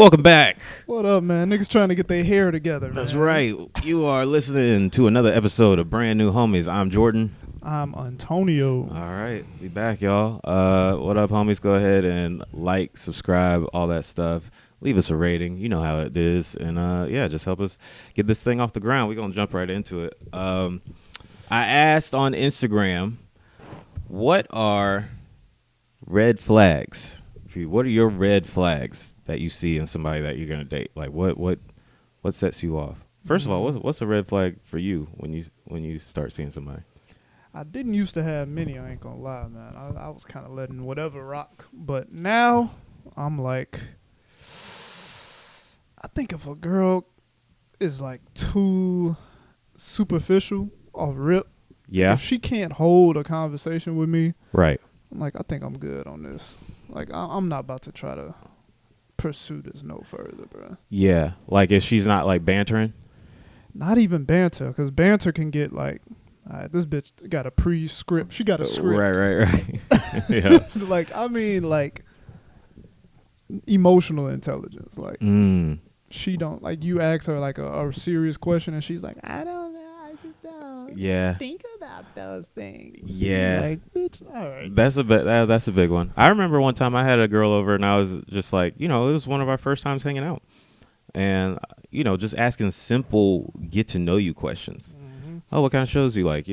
Welcome back. What up, man? Niggas trying to get their hair together, man. That's right. You are listening to another episode of Brand New Homies. I'm Jourdain. I'm Ontonio. All right. We back, y'all. What up, homies? Go ahead and like, subscribe, all that stuff. Leave us a rating. You know how it is. And, yeah, just help us get this thing off the ground. We're going to jump right into it. I asked on Instagram, what are red flags? What are your red flags that you see in somebody that you're gonna date? Like what sets you off? First of all, what's a red flag for you when you start seeing somebody? I didn't used to have many. I ain't gonna lie, man. I was kind of letting whatever rock, but now I'm like, I think if a girl is like too superficial off rip, Yeah. if she can't hold a conversation with me, Right. I'm like, I think I'm good on this. Like, I'm not about to try to pursue this no further, bro. Yeah. Like if she's not like bantering. Not even banter, because banter can get like, all right, this bitch got a pre-script. She got a script. Right. Yeah. Like, I mean, like, emotional intelligence. Like, she don't, like, you ask her, like, a serious question, and she's like, I don't know. I just don't think about those things. Yeah. Like, bitch, all right. That's a big one. I remember one time I had a girl over and I was just like, it was one of our first times hanging out. And, just asking simple get to know you questions. Mm-hmm. Oh, what kind of shows do you like?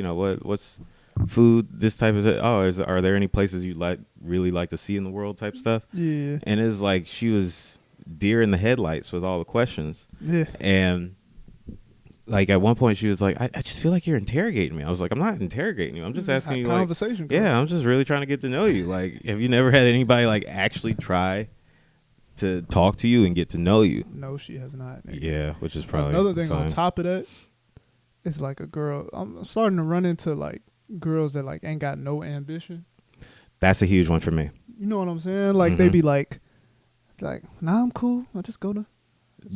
What's food, this type of thing. Oh, are there any places you really like to see in the world type stuff? Yeah. And it's like she was deer in the headlights with all the questions. Yeah. And like at one point she was like, I just feel like you're interrogating me. I was like, I'm not interrogating you. I'm just asking you conversation. Like, yeah, I'm just really trying to get to know you. Like, have you never had anybody like actually try to talk to you and get to know you? No, she has not. Nigga. Yeah, which is probably another thing on top of that. It's like a girl. I'm starting to run into like girls that like ain't got no ambition. That's a huge one for me. You know what I'm saying? Like they be like, nah, I'm cool. I'll just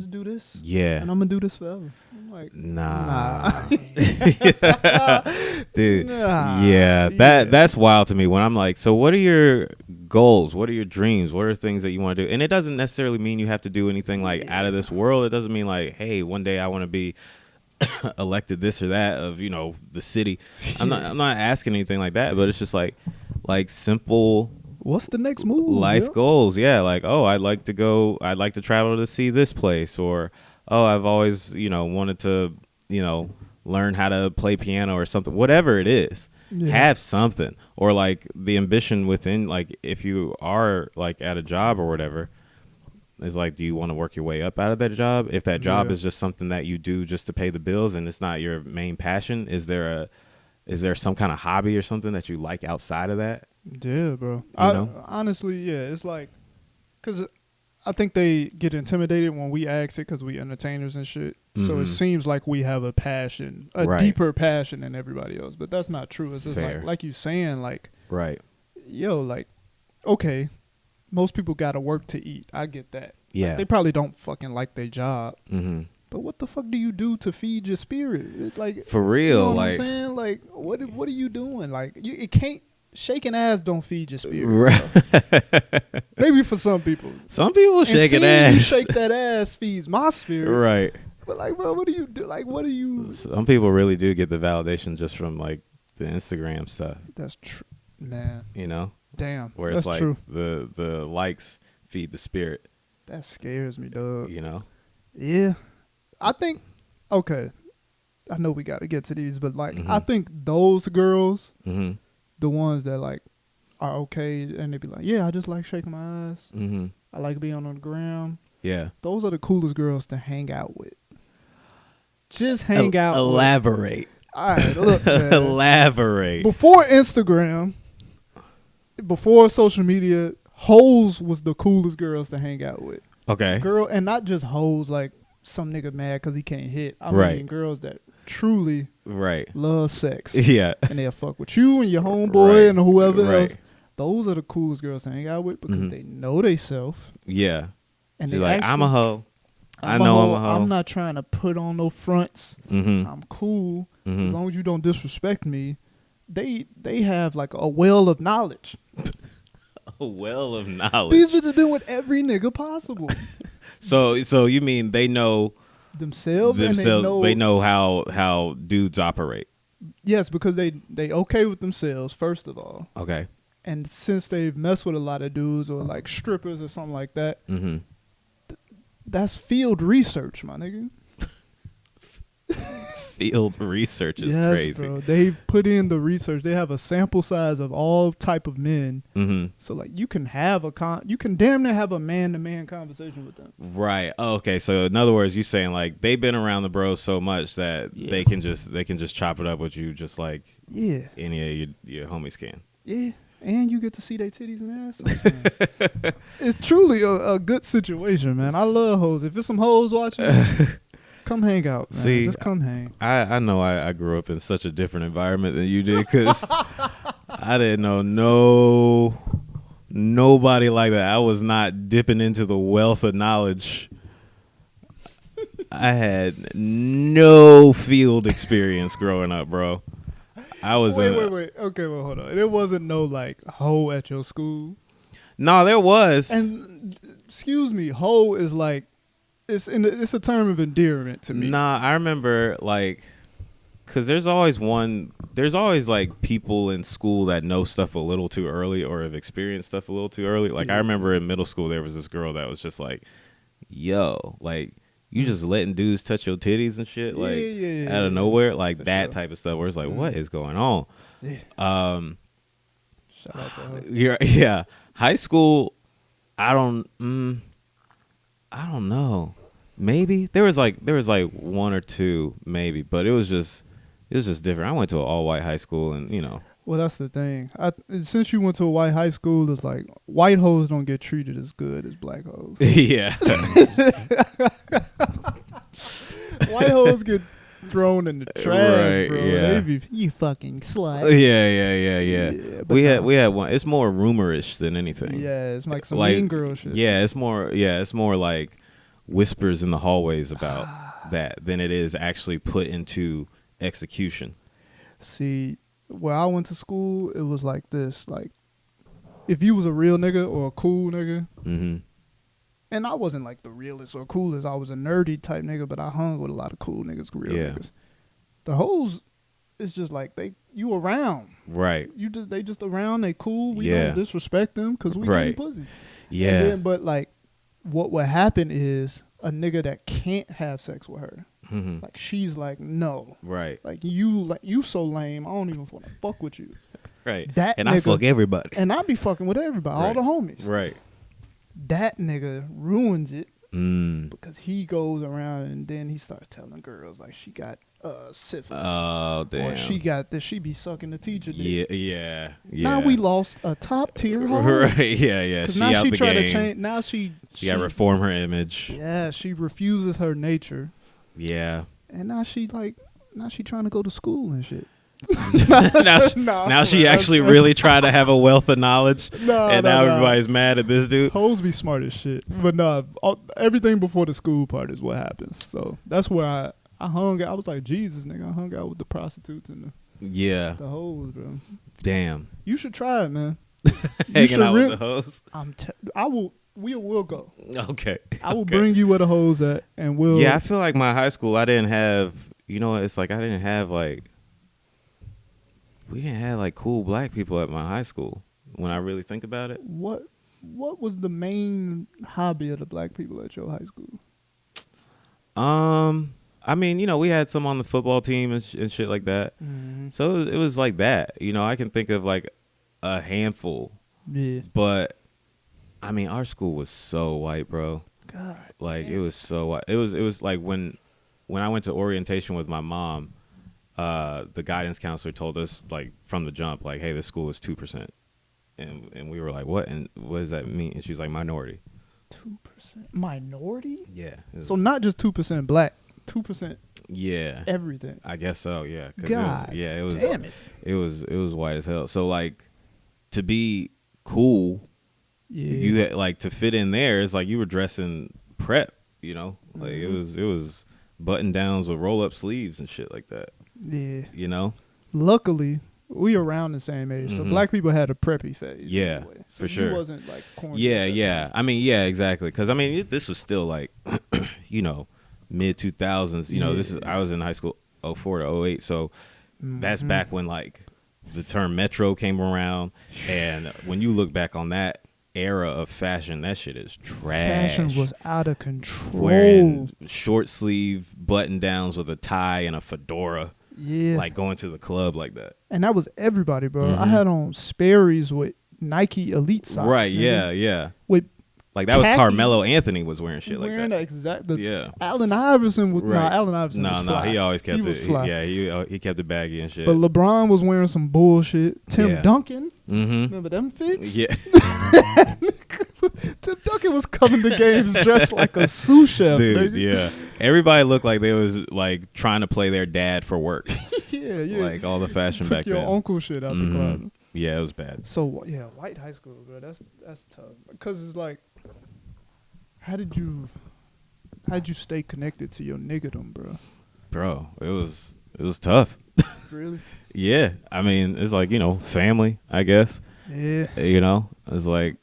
do this. Yeah. And I'm gonna do this forever. I'm like, nah. Dude. Nah. Yeah. That's wild to me when I'm like, so what are your goals? What are your dreams? What are things that you want to do? And it doesn't necessarily mean you have to do anything like out of this world. It doesn't mean like, hey, one day I want to be elected this or that of, the city. I'm not asking anything like that, but it's just like simple. What's the next move? Life goals. Yeah. Like, oh, I'd like to travel to see this place, or, oh, I've always, wanted to, learn how to play piano or something, whatever it is. Yeah. Have something, or like the ambition within, like if you are like at a job or whatever, is like, do you want to work your way up out of that job? If that job is just something that you do just to pay the bills and it's not your main passion, is there some kind of hobby or something that you like outside of that? Yeah, bro. Honestly, yeah, it's like, because I think they get intimidated when we ask it because we entertainers and shit. Mm-hmm. So it seems like we have a passion, deeper passion than everybody else. But that's not true. It's just like you saying, like, right. Yo, like, okay, most people got to work to eat. I get that. Yeah. Like, they probably don't fucking like their job. Mm-hmm. But what the fuck do you do to feed your spirit? It's like, for real, you know what like, I'm saying? Like, what are you doing? Like, it can't. Shaking ass don't feed your spirit. Right. Maybe for some people. Some people shaking ass. You shake that ass feeds my spirit. Right. But like, bro, what do you do? Like, what do you? Some people really do get the validation just from like the Instagram stuff. That's true, man. Damn. Where it's like true. the likes feed the spirit. That scares me, dog. Yeah. I think. Okay. I know we got to get to these, but like, I think those girls. Mm-hmm. The ones that like are okay and they be like, yeah, I just like shaking my ass. Mm-hmm. I like being on the ground. Yeah. Those are the coolest girls to hang out with. Just hang out. Elaborate. All right, look, man. Elaborate. Before Instagram, before social media, hoes was the coolest girls to hang out with. Okay. Girl, and not just hoes like some nigga mad because he can't hit. I mean girls that truly love sex. Yeah. And they'll fuck with you and your homeboy and whoever else. Those are the coolest girls to hang out with because they know they self. Yeah. And she's they like, I'm a hoe. I know I'm a hoe. I'm not trying to put on no fronts. Mm-hmm. I'm cool. Mm-hmm. As long as you don't disrespect me. They have like a well of knowledge. A well of knowledge. These bitches been with every nigga possible. So you mean they know themselves and they know how dudes operate. Yes, because they okay with themselves first of all. Okay. And since they've messed with a lot of dudes or like strippers or something like that, that's field research, my nigga. Field research is crazy. Bro. They've put in the research. They have a sample size of all type of men. So like you can have you can damn near have a man-to-man conversation with them. Right. Oh, okay. So in other words, you saying like they've been around the bros so much that they can just chop it up with you just like any of your homies can. Yeah. And you get to see their titties and ass. It's truly a good situation, man. I love hoes. If it's some hoes watching, come hang out, man. See, just come hang. I know I grew up in such a different environment than you did because I didn't know nobody like that. I was not dipping into the wealth of knowledge. I had no field experience growing up, bro. I was wait. Okay, well, hold on. There wasn't no like hoe at your school. No, there was. And excuse me, hoe is like it's a term of endearment to me. Nah, I remember like, cause there's always like people in school that know stuff a little too early or have experienced stuff a little too early. Like I remember in middle school there was this girl that was just like, "Yo, like." You just letting dudes touch your titties and shit, like out of nowhere, like for that type of stuff. Where it's like, what is going on? Yeah. Shout out to her. Yeah. High school, I don't know. Maybe there was like one or two, maybe, but it was just different. I went to an all white high school, and you know. Well, that's the thing. Since you went to a white high school, it's like white hoes don't get treated as good as black hoes. Yeah. White hoes get thrown in the trash, bro. Yeah. They be, you fucking slut. Yeah. We had one. It's more rumorish than anything. Yeah, it's like some mean girl shit. Yeah, it's more like whispers in the hallways about that than it is actually put into execution. See, where I went to school, it was like this. Like, if you was a real nigga or a cool nigga, and I wasn't like the realest or coolest. I was a nerdy type nigga, but I hung with a lot of cool niggas, real niggas. The hoes, it's just like you around. Right. They just around, they cool. We don't disrespect them because we getting pussy. Yeah. And then, but like, what would happen is a nigga that can't have sex with her. Like she's like, no. Right. Like you so lame, I don't even want to fuck with you. Right. That and nigga, I fuck everybody. And I be fucking with everybody, all the homies. Right. That nigga ruins it because he goes around and then he starts telling girls like she got syphilis. Oh damn. Or she got this. She be sucking the teacher dick. Yeah. Now we lost a top tier hoe. Right. Yeah. She now out she the try game. to change. Now she got to reform her image. Yeah, she refuses her nature. Yeah. And now she trying to go to school and shit. now she actually really trying to have a wealth of knowledge. Now everybody's mad at this dude. Hoes be smart as shit. But everything before the school part is what happens. So that's where I hung out. I was like, Jesus, nigga. I hung out with the prostitutes and the hoes, bro. Damn. You should try it, man. Hanging out with the hoes? We will go. Okay. I will bring you where the hoes at, and we'll. Yeah, I feel like my high school, I didn't have, it's like I didn't have like, we didn't have like cool black people at my high school when I really think about it. What was the main hobby of the black people at your high school? I mean, we had some on the football team and shit like that. So it was like that. I can think of like a handful. Yeah. But I mean, our school was so white, bro. God. Like it was so white. It was like when I went to orientation with my mom, the guidance counselor told us like from the jump, like, hey, this school is 2%. And we were like, what? And what does that mean? And she was like, minority. 2% minority? Yeah. So not just 2% black, 2%. Yeah. Everything. I guess so. Yeah. God. It was. Damn it. It was white as hell. So like, to be cool, you had, like, to fit in there. It's like you were dressing prep. Like it was button downs with roll up sleeves and shit like that. Yeah. You know. Luckily, we around the same age, so black people had a preppy phase. Yeah, anyway. So for sure. It wasn't like corny. Yeah. I mean, yeah, exactly. Because I mean, this was still like, mid 2000s. I was in high school 04 to 08, so that's back when like the term metro came around, and when you look back on that era of fashion, that shit is trash. Fashion was out of control. Wearing short sleeve button downs with a tie and a fedora. Yeah. Like going to the club like that. And that was everybody, bro. I had on Sperry's with Nike Elite socks. Right, yeah. With like that was Carmelo Anthony was wearing shit like that. Exactly. Allen Iverson was Allen Iverson was fly. He always kept it. Fly. He kept it baggy and shit. But LeBron was wearing some bullshit. Tim Duncan. Remember them fits? Yeah. Tim Duncan was coming to games dressed like a sous chef. Dude, baby. yeah. Everybody looked like they was like trying to play their dad for work. yeah. Like all the fashion back then. Took your uncle shit out the closet. Yeah, it was bad. So yeah, white high school, bro. That's tough. Because it's like, how did you stay connected to your niggerdom, bro? Bro, it was tough. Really? Yeah. I mean, it's like, family, I guess. Yeah. It's like,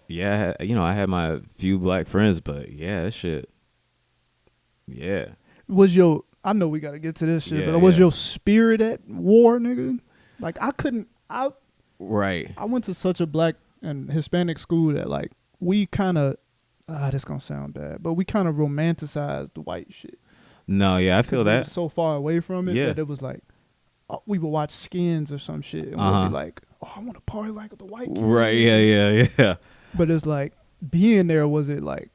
yeah, I had my few black friends, but yeah, that shit. Yeah. I know we got to get to this shit, but was your spirit at war, nigga? Like Right. I went to such a black and Hispanic school that like we kind of, this gonna sound bad, but we kind of romanticized the white shit. No, yeah, I feel that. We were so far away from it that it was like, we would watch Skins or some shit and we'd be like, oh, I want to party like the white kid. Right, yeah. But it's like, being there, was it like,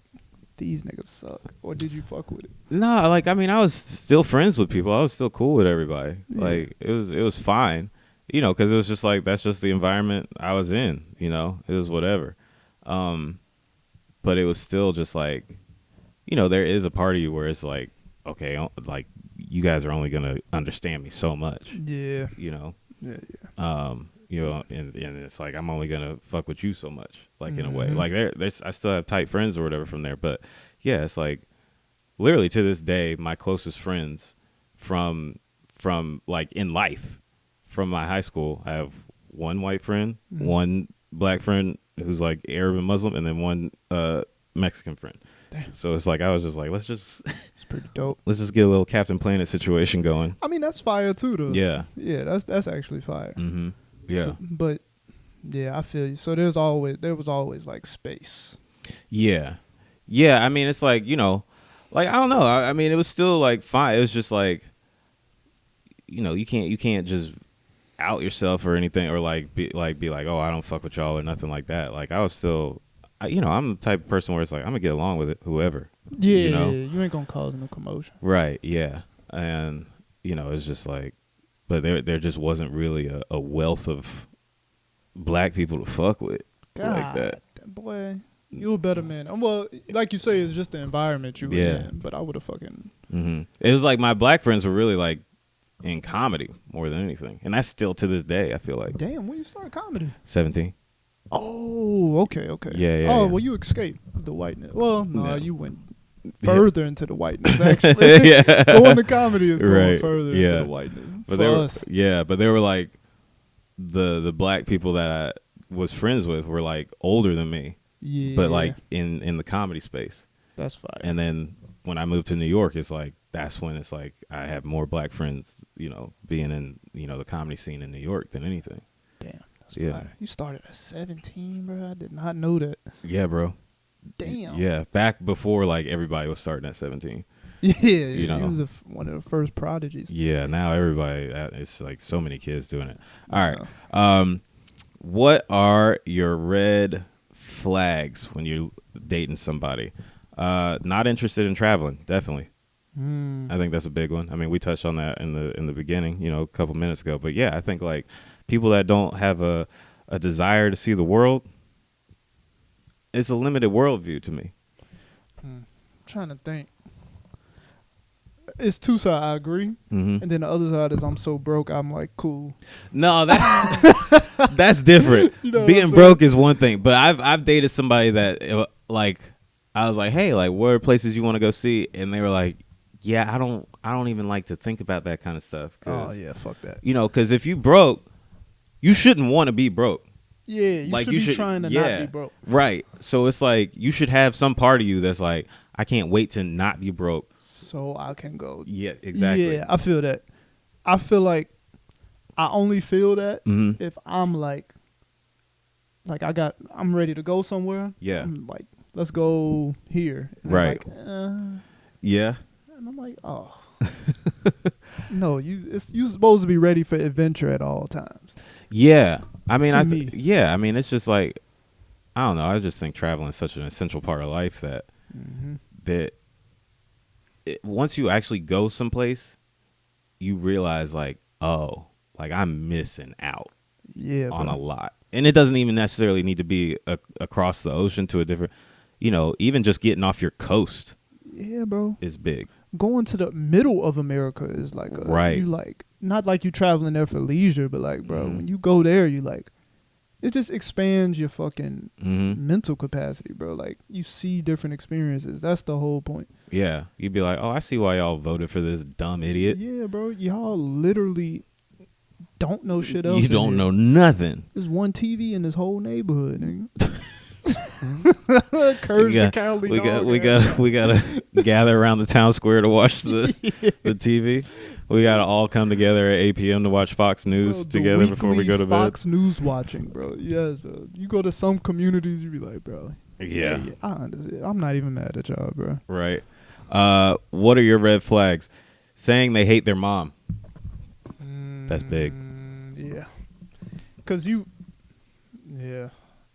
these niggas suck, or did you fuck with it? No, like, I mean, I was still friends with people. I was still cool with everybody. Yeah. Like, it was fine, because it was just like, that's just the environment I was in, it was whatever. But it was still just like, there is a part of you where it's like, okay, like, you guys are only going to understand me so much. Yeah. Yeah. And it's like, I'm only going to fuck with you so much, like, in a way. Like, I still have tight friends or whatever from there. But, yeah, it's like, literally to this day, my closest friends from like, in life, from my high school, I have one white friend, one black friend who's, like, Arab and Muslim, and then one Mexican friend. Damn. So it's like, I was just like, it's pretty dope. Let's just get a little Captain Planet situation going. I mean, that's fire, too, though. Yeah. Yeah, that's actually fire. Mm-hmm. Yeah. So, but yeah, I feel you. So there was always like space. Yeah. I mean, it's like, like, I don't know. I mean, it was still like fine. It was just like, you can't just out yourself or anything, or like be like, oh, I don't fuck with y'all or nothing like that. Like, I was still, I'm the type of person where it's like, I'm gonna get along with it, whoever. Yeah, you ain't gonna cause no commotion. Right. Yeah. And it's just like, but there just wasn't really a wealth of black people to fuck with. God, like that. Boy, you a better man. Well, like you say, it's just the environment you were in. But I would have fucking. Mm-hmm. It was like my black friends were really like in comedy more than anything, and that's still to this day. I feel like. Damn, when you started comedy? 17. Oh, okay. Yeah. Oh, well, you escaped the whiteness. Well, no, you went further into the whiteness. Actually, going to comedy is going further into the whiteness. But they were like the black people that I was friends with were like older than me. Yeah. But like in the comedy space. That's fine. And then when I moved to New York, it's like that's when it's like I have more black friends, being in the comedy scene in New York than anything. Damn, that's fire. You started at 17, bro. I did not know that. Yeah, bro. Damn. Yeah, back before like everybody was starting at 17. Yeah, he was one of the first prodigies. Yeah, now everybody, it's like so many kids doing it. All right. What are your red flags when you're dating somebody? Not interested in traveling, definitely. I think that's a big one. I mean, we touched on that in the beginning, a couple minutes ago. But yeah, I think like people that don't have a desire to see the world, it's a limited worldview to me. I'm trying to think. It's two sides. I agree, and then the other side is I'm so broke. I'm like, cool. No, that's different. Being broke is one thing, but I've dated somebody that like I was like, hey, like, what are places you want to go see? And they were like, Yeah, I don't even like to think about that kind of stuff. Oh yeah, fuck that. You know, because if you broke, you shouldn't want to be broke. Yeah, you should be trying to not be broke. Right. So it's like you should have some part of you that's like, I can't wait to not be broke. So I can go. Yeah, exactly. Yeah, I feel that. I feel like I only feel that if I'm like I'm ready to go somewhere. Yeah. I'm like, let's go here. And right. Yeah. And I'm like, oh. No, you supposed to be ready for adventure at all times. Yeah. I mean, I mean, it's just like, I don't know. I just think traveling is such an essential part of life that once you actually go someplace, you realize like, oh, like I'm missing out on a lot. And it doesn't even necessarily need to be across the ocean to a different, you know, even just getting off your coast. Yeah, bro. Is big. Going to the middle of America is like you like, not like you traveling there for leisure, but like, bro, when you go there, you like, it just expands your fucking mental capacity, bro. Like, you see different experiences. That's the whole point. Yeah. You'd be like, oh, I see why y'all voted for this dumb idiot. Yeah, bro. Y'all literally don't know shit else. You don't know nothing. There's one TV in this whole neighborhood, nigga. We gotta gather around the town square to watch the TV. We gotta all come together at 8 p.m. to watch Fox News together before we go to bed. Fox News watching, bro. Yes, bro. You go to some communities, you be like, bro. Yeah. I understand. I'm not even mad at y'all, bro. Right. What are your red flags? Saying they hate their mom. That's big. Yeah. Yeah.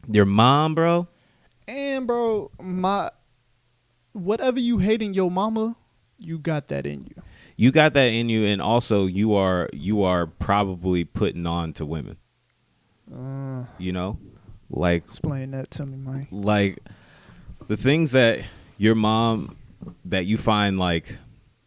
Your mom, bro. And bro, whatever you hating your mama, you got that in you. You got that in you, and also you are probably putting on to women. You know, like, explain that to me, Mike. Like the things that your mom, that you find like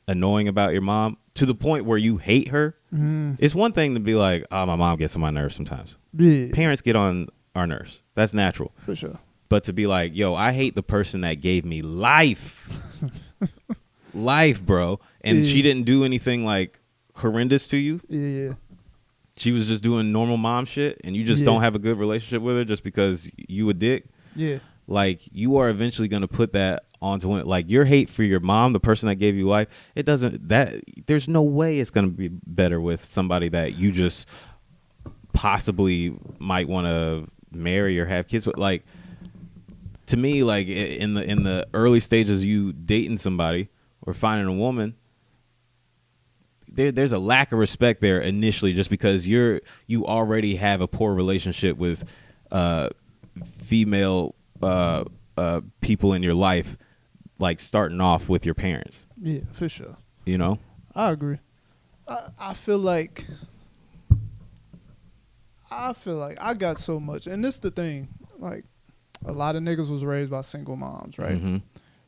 annoying about your mom to the point where you hate her. It's one thing to be like, oh, my mom gets on my nerves sometimes. Yeah. Parents get on our nerves. That's natural. For sure. But to be like, yo, I hate the person that gave me life. Life, bro. And she didn't do anything like horrendous to you. Yeah. She was just doing normal mom shit, and you just don't have a good relationship with her just because you a dick. Yeah. Like, you are eventually going to put that onto it. Like, your hate for your mom, the person that gave you life, there's no way it's going to be better with somebody that you just possibly might want to marry or have kids with. Like, to me, like, in the early stages, you dating somebody or finding a woman, there's a lack of respect there initially, just because you already have a poor relationship with female people in your life, like starting off with your parents. Yeah, for sure. You know? I agree. I feel like I got so much, and this the thing, like, a lot of niggas was raised by single moms, right? Mm-hmm.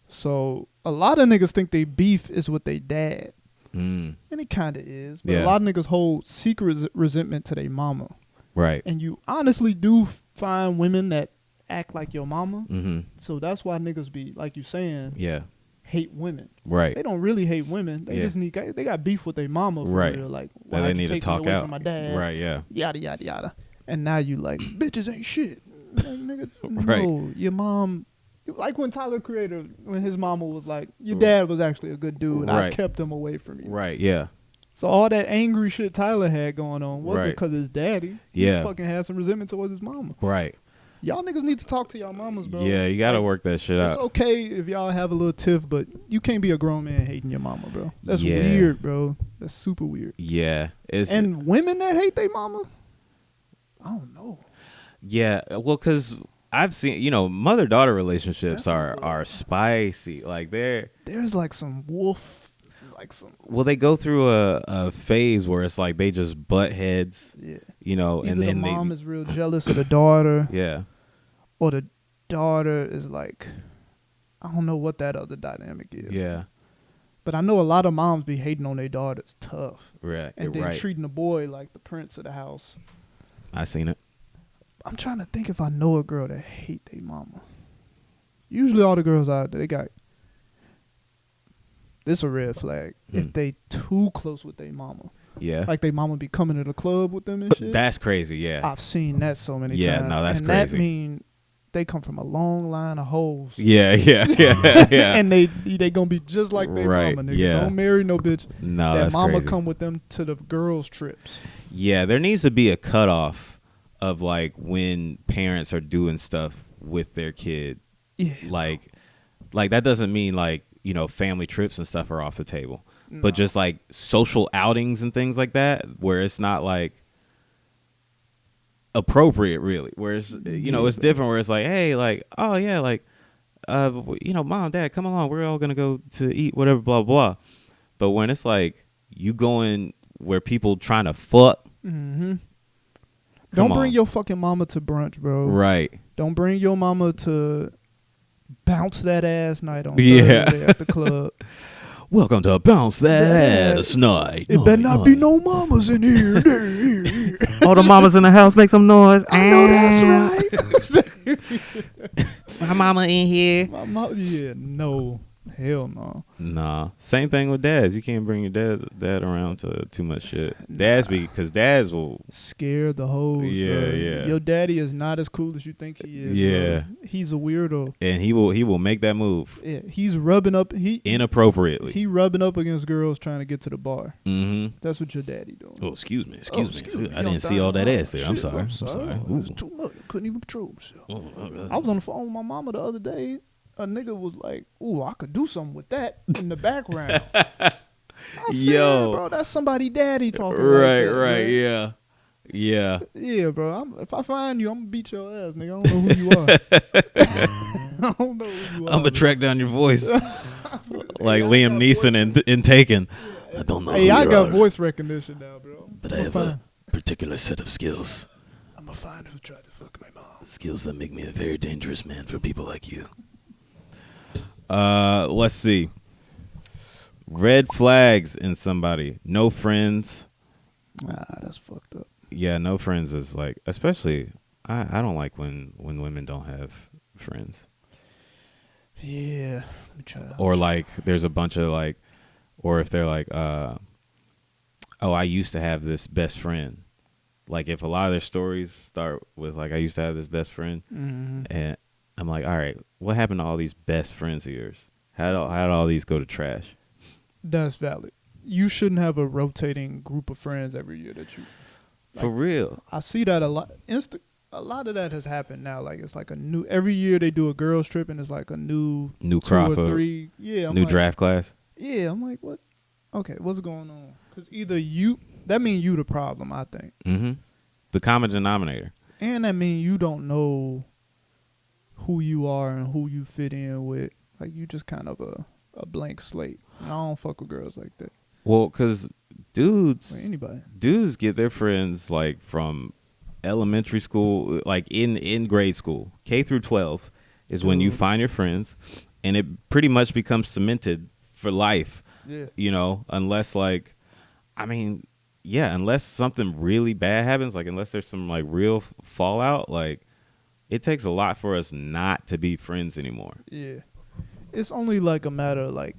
So a lot of niggas think they beef is with their dad. And it kind of is. But a lot of niggas hold secret resentment to their mama. Right. And you honestly do find women that act like your mama. Mm-hmm. So that's why niggas be, like you saying, hate women. Right. They don't really hate women. They just they got beef with their mama for real. Like, why they need you to talk out from my dad? Right, yeah. Yada, yada, yada. And now you like, bitches ain't shit. Like, nigga, no, your mom... Like when Tyler Creator, when his mama was like, your dad was actually a good dude. Right. I kept him away from you. Right, yeah. So all that angry shit Tyler had going on wasn't because his daddy. He fucking had some resentment towards his mama. Right. Y'all niggas need to talk to y'all mamas, bro. Yeah, you got to work that shit out. It's okay if y'all have a little tiff, but you can't be a grown man hating your mama, bro. That's weird, bro. That's super weird. Yeah. And women that hate their mama, I don't know. Yeah, well, because... I've seen, mother-daughter relationships are spicy. Like, there's like some wolf, like some. Well, they go through a phase where it's like they just butt heads. Yeah. Either and then the mom is real jealous of the daughter. Yeah. Or the daughter is like, I don't know what that other dynamic is. Yeah. But I know a lot of moms be hating on their daughters tough. Right. And then treating the boy like the prince of the house. I seen it. I'm trying to think if I know a girl that hate their mama. Usually all the girls out there, they got this a red flag. If they too close with their mama. Yeah. Like they mama be coming to the club with them and shit. That's crazy, yeah. I've seen that so many times. Yeah, no, that's and crazy. That mean they come from a long line of hoes. Yeah. And they gonna be just like their mama, nigga. Yeah. Don't marry no bitch. No, that that's mama crazy. come with them to the girls' trips. Yeah, there needs to be a cutoff of like when parents are doing stuff with their kid. Yeah. Like that doesn't mean like, you know, family trips and stuff are off the table. No. But just like social outings and things like that, where it's not like appropriate really, where it's, you know, it's different, where it's like, hey, like, oh yeah, like you know, mom, dad, come along, we're all gonna go to eat whatever, blah blah. But when it's like you going where people trying to fuck, don't bring your fucking mama to brunch, bro. Right. Don't bring your mama to bounce that ass night on Thursday at the club. Welcome to Bounce That Ass Night. It better not be no mamas in here. All the mamas in the house, make some noise. I know that's right. My mama in here. My mama, no. Hell no. Nah. Same thing with dads. You can't bring your dad around to too much shit. Dads because dads will scare the hoes. Yeah, bro. yeah. Your daddy is not as cool as you think he is. Yeah. Bro. He's a weirdo. And he will make that move. Yeah. He's rubbing up inappropriately. He rubbing up against girls trying to get to the bar. Mm-hmm. That's what your daddy doing. Oh, excuse me. I didn't see all that ass there. I'm sorry. I'm sorry. It's too much. Couldn't even control myself. I was on the phone with my mama the other day. A nigga was like, "Ooh, I could do something with that in the background." I said, bro, that's somebody daddy talking. Right, like that, right, man. yeah, bro. If I find you, I'm gonna beat your ass, nigga. I don't know who you are. I don't know who you are. I'm gonna track down your voice, like Liam Neeson in Taken. I don't know. Hey, I got voice recognition now, bro. But I have a particular set of skills. I'm gonna find who tried to fuck my mom. Skills that make me a very dangerous man for people like you. Let's see. Red flags in somebody. No friends. That's fucked up. Yeah, no friends is like, especially, I don't like when women don't have friends. Yeah. Let me try that. Or like, there's a bunch of like, or if they're like, oh, I used to have this best friend. Like if a lot of their stories start with like, I used to have this best friend, and I'm like, all right, what happened to all these best friends of yours? How did all these go to trash? That's valid. You shouldn't have a rotating group of friends every year that you. Like, for real. I see that a lot. A lot of that has happened now. Like it's like a new. Every year they do a girls trip and it's like a new crop 2 or of 3. Yeah, I'm new like, draft class. Yeah, I'm like, what? Okay, what's going on? Because either that means you the problem. I think. Mm-hmm. The common denominator. And that means you don't know who you are and who you fit in with. Like you just kind of a blank slate. And I don't fuck with girls like that. Well, because dudes get their friends like from elementary school, like in grade school. K through 12 is when you find your friends, and it pretty much becomes cemented for life. Yeah. You know, unless like, I mean, yeah, unless something really bad happens, like unless there's some like real fallout, like it takes a lot for us not to be friends anymore. Yeah. It's only like a matter of like,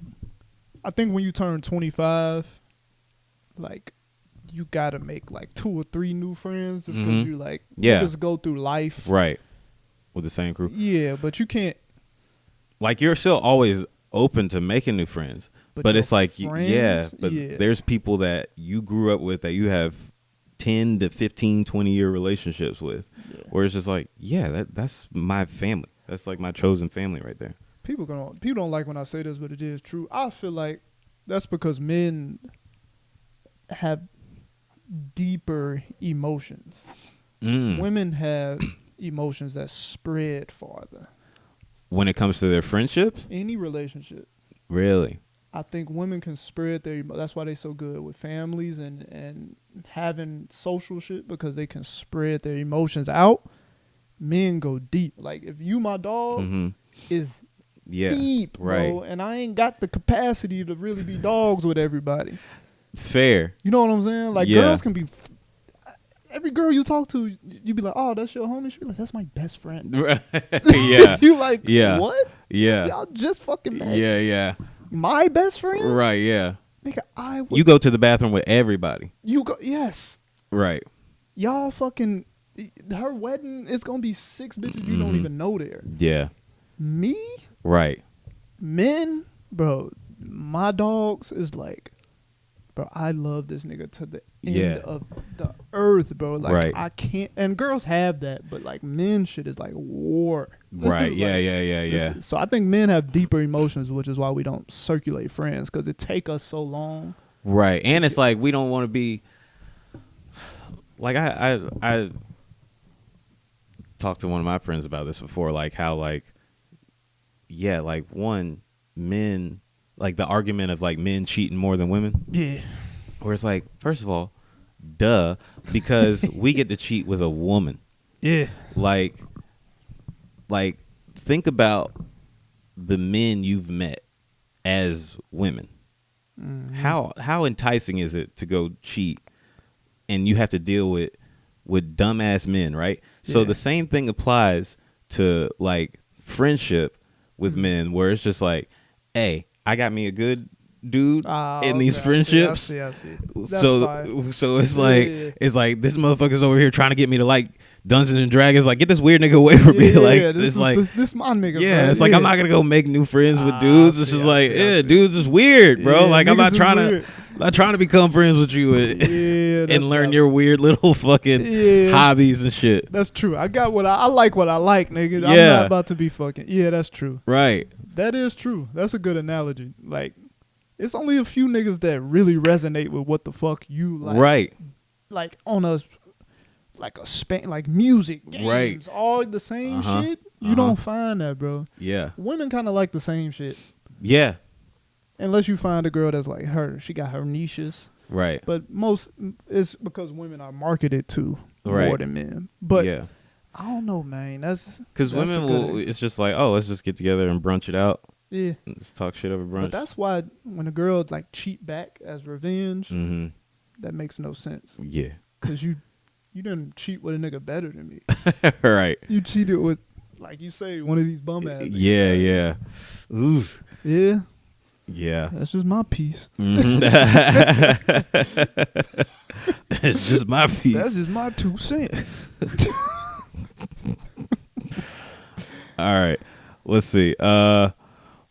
I think when you turn 25, like you gotta make like 2 or 3 new friends just because you like just go through life right with the same crew. Yeah, but you can't. Like you're still always open to making new friends, but it's like there's people that you grew up with that you have 10 to 15, 20-year relationships with, where it's just like, that's my family. That's like my chosen family right there. People don't like when I say this, but it is true. I feel like that's because men have deeper emotions. Women have emotions that spread farther. When it comes to their friendships? Any relationship. Really? I think women can spread that's why they so good with families and having social shit, because they can spread their emotions out. Men go deep. Like if you my dog is deep, bro, and I ain't got the capacity to really be dogs with everybody. Fair. You know what I'm saying? Like girls can be every girl you talk to, you be like, oh, that's your homie. She be like, that's my best friend. Yeah. You like, what? Yeah. Y'all just fucking met. Yeah. My best friend? Right, yeah. Nigga, you go to the bathroom with everybody. You go, yes. Right. Y'all fucking, her wedding, it's going to be 6 bitches you don't even know there. Yeah. Me? Right. Men? Bro, my dogs is like, bro, I love this nigga to the end of the earth, bro. Like, I can't, and girls have that, but like men shit is like war. Right, like, yeah. So I think men have deeper emotions, which is why we don't circulate friends, because it take us so long. Right, and it's like we don't want to be, like I talked to one of my friends about this before, like how like, yeah, like men, like the argument of like men cheating more than women. Yeah. Where it's like, first of all, duh, because we get to cheat with a woman. Yeah. Like think about the men you've met as women. Mm-hmm. How enticing is it to go cheat and you have to deal with dumbass men, right? Yeah. So the same thing applies to like friendship with men, where it's just like, hey, I got me a good dude in these friendships. I see. So it's like it's like this motherfucker's over here trying to get me to like Dungeons and Dragons. Like, get this weird nigga away from me. Like, this my nigga. Yeah, bro. It's like I'm not gonna go make new friends with dudes. It's just like, dudes is weird, bro. Like, I'm not trying to become friends with you and learn your weird little fucking hobbies and shit. That's true. I got what I like. What I like, nigga. I'm not about to be fucking. Yeah, that's true. Right. That is true. That's a good analogy. Like, it's only a few niggas that really resonate with what the fuck you like. Right. Like on a like music, games, all the same shit. You don't find that, bro. Yeah. Women kind of like the same shit. Yeah. Unless you find a girl that's like her. She got her niches. Right. But most it's because women are marketed to more than men. But I don't know, man. That's because women will. It's just like, oh, let's just get together and brunch it out. Yeah. Just talk shit over brunch. But that's why when a girl's like cheat back as revenge, that makes no sense. Yeah. Because you didn't cheat with a nigga better than me. Right. You cheated with, like you say, one of these bum ass niggas. Yeah. Ooh. Yeah. Yeah. That's just my piece. It's just my piece. That's just my 2 cents. All right. Let's see.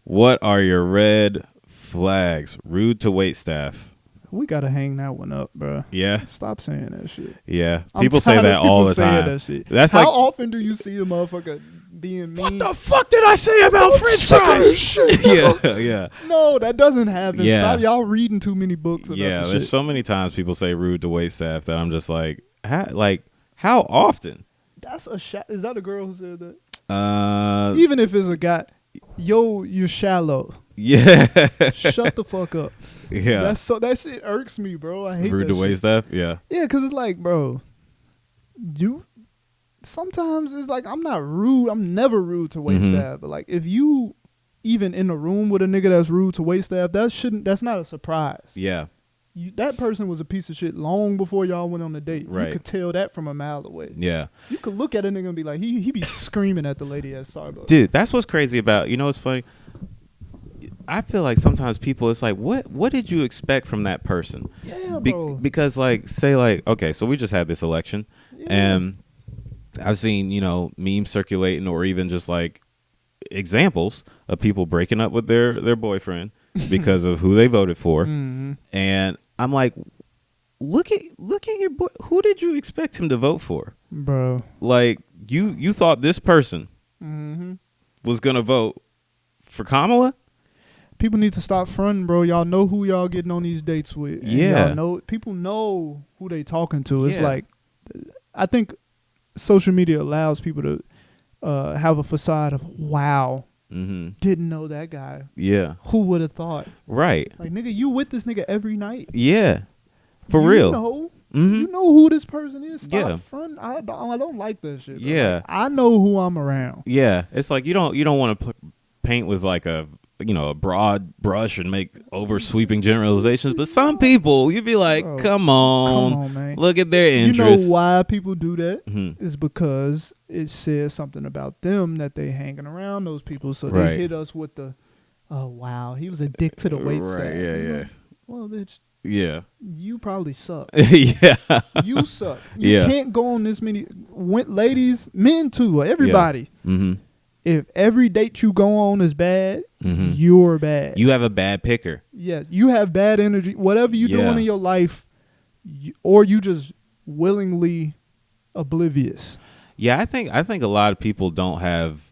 What are your red flags? Rude to waitstaff. We gotta hang that one up, bro. Yeah. Stop saying that shit. Yeah. People say that all the time. That shit. That's how often do you see a motherfucker being mean? What the fuck did I say about French fries? Yeah. No, that doesn't happen. Yeah. Stop y'all reading too many books. Yeah. There's so many times people say rude to waitstaff that I'm just like, how often? That's a Is that a girl who said that? Even if it's a guy, you're shallow. Yeah. Shut the fuck up. Yeah. That shit irks me, bro. I hate rude that to waitstaff. Yeah. Yeah, because it's like, bro, sometimes it's like I'm not rude. I'm never rude to waitstaff. But like, if you even in a room with a nigga that's rude to waitstaff, that's not a surprise. Yeah. That person was a piece of shit long before y'all went on a date. Right. You could tell that from a mile away. Yeah. You could look at a nigga and be like, he be screaming at the lady at Starbucks. Dude, that's what's crazy about, what's funny? I feel like sometimes people, it's like, what did you expect from that person? Yeah, bro. Because like, say like, okay, so we just had this election and I've seen, memes circulating or even just like examples of people breaking up with their boyfriend because of who they voted for. And I'm like, look at your boy. Who did you expect him to vote for? Bro. Like, you thought this person was going to vote for Kamala? People need to stop fronting, bro. Y'all know who y'all getting on these dates with. And y'all people know who they talking to. It's like, I think social media allows people to have a facade of, wow, didn't know that guy. Yeah. Who would have thought? Right. Like, nigga, you with this nigga every night. Yeah. For real. You know who this person is. Stop fronting. I don't like that shit. Bro. Yeah. Like, I know who I'm around. Yeah. It's like you don't want to paint with like a broad brush and make over sweeping generalizations, but some people you'd be like, bro, come on, man. Look at their interests. You know why people do that? Is because it says something about them that they hanging around those people, so they hit us with the Oh wow, he was a dick to the waist. Right? Yeah. Well, bitch. Yeah. You probably suck. Yeah. You suck. You can't go on this many. Ladies, men too, everybody. Yeah. Mm-hmm. If every date you go on is bad, you're bad. You have a bad picker. Yes, you have bad energy. Whatever you're doing in your life, or you just willingly oblivious. Yeah, I think a lot of people don't have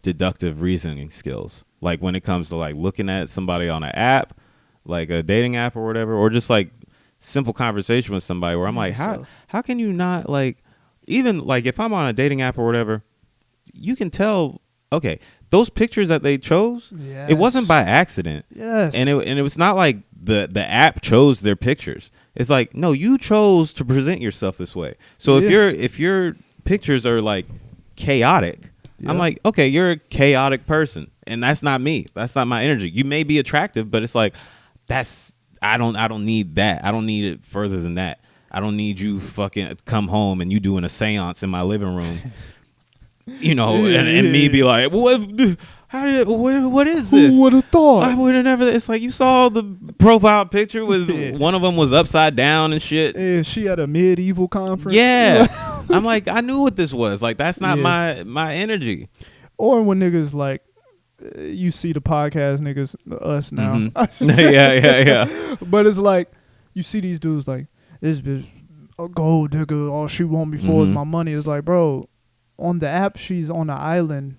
deductive reasoning skills. Like when it comes to like looking at somebody on an app, like a dating app or whatever, or just like simple conversation with somebody where I'm like, how can you not like, even like if I'm on a dating app or whatever, you can tell, okay, those pictures that they chose, it wasn't by accident. Yes. And it was not like the app chose their pictures. It's like, no, you chose to present yourself this way. So if your pictures are like chaotic, I'm like, okay, you're a chaotic person, and that's not me. That's not my energy. You may be attractive, but it's like, I don't need that. I don't need it further than that. I don't need you fucking come home and you doing a seance in my living room. You know, and me be like, what is this? Who would have thought? I would have never. It's like you saw the profile picture with one of them was upside down and shit. Yeah, she at a medieval conference. Yeah, I'm like, I knew what this was. Like that's not my energy. Or when niggas like, you see the podcast niggas, us now. Mm-hmm. yeah. But it's like you see these dudes like, this bitch a gold digger. All she want me for is my money. It's like, bro. On the app, she's on the island.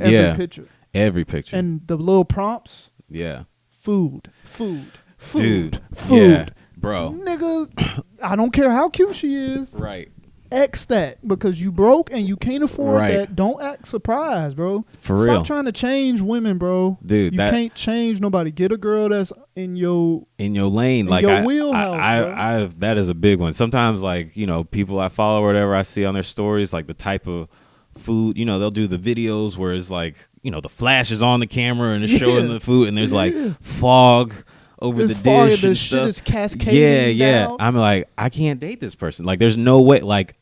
Every picture. And the little prompts. Yeah. Food. Dude, food. Yeah, bro. Nigga, I don't care how cute she is. Right. X that because you broke and you can't afford that. Don't act surprised, bro. For real. Stop trying to change women, bro. Dude, you can't change nobody. Get a girl that's in your lane, like your wheelhouse. That is a big one. Sometimes, like, you know, people I follow or whatever, I see on their stories, like the type of food, you know, they'll do the videos where it's like, you know, the flash is on the camera and it's showing the food and there's like fog over the dish and shit is cascading down. I'm like, I can't date this person. Like, there's no way. Like,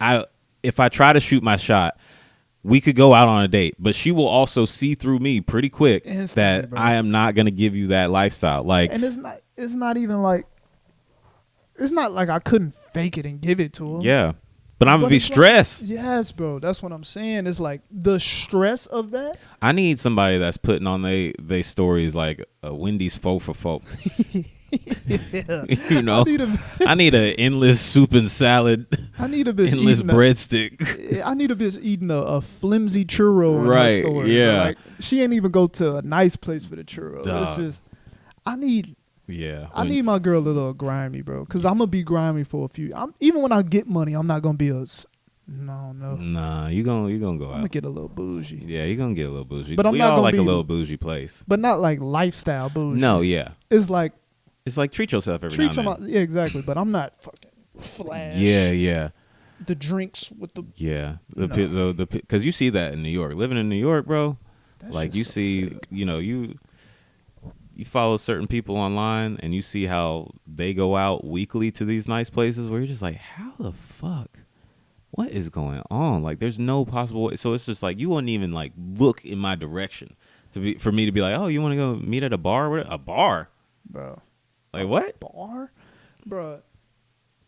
if I try to shoot my shot, we could go out on a date, but she will also see through me pretty quick that I am not going to give you that lifestyle. Like, and it's not even like, it's not like I couldn't fake it and give it to him. Yeah. But I'm going to be stressed. Like, yes, bro. That's what I'm saying. It's like the stress of that. I need somebody that's putting on they stories like a Wendy's faux for folk. Yeah. You know, I need an endless soup and salad. I need a bitch endless breadstick. I need a bitch eating a flimsy churro in her story. Yeah. Like, she ain't even go to a nice place for the churro. It's just, I need my girl a little grimy, bro. Because I'm going to be grimy for a few. Even when I get money, I'm not going to be no. Nah, you gonna go out. I'm going to get a little bougie. Yeah, you going to get a little bougie. But we all like a little bougie place. But not like lifestyle bougie. No, yeah. It's like treat yourself every now and then. Yeah, exactly. But I'm not fucking flash. Yeah. The drinks with the... Yeah. Because you see that in New York. Living in New York, bro, like you see, fake. You know, you follow certain people online and you see how they go out weekly to these nice places where you're just like, how the fuck? What is going on? Like, there's no possible way. So it's just like, you wouldn't even like look in my direction for me to be like, oh, you want to go meet at a bar? A bar? Bro. Like, what? Bar? Bro,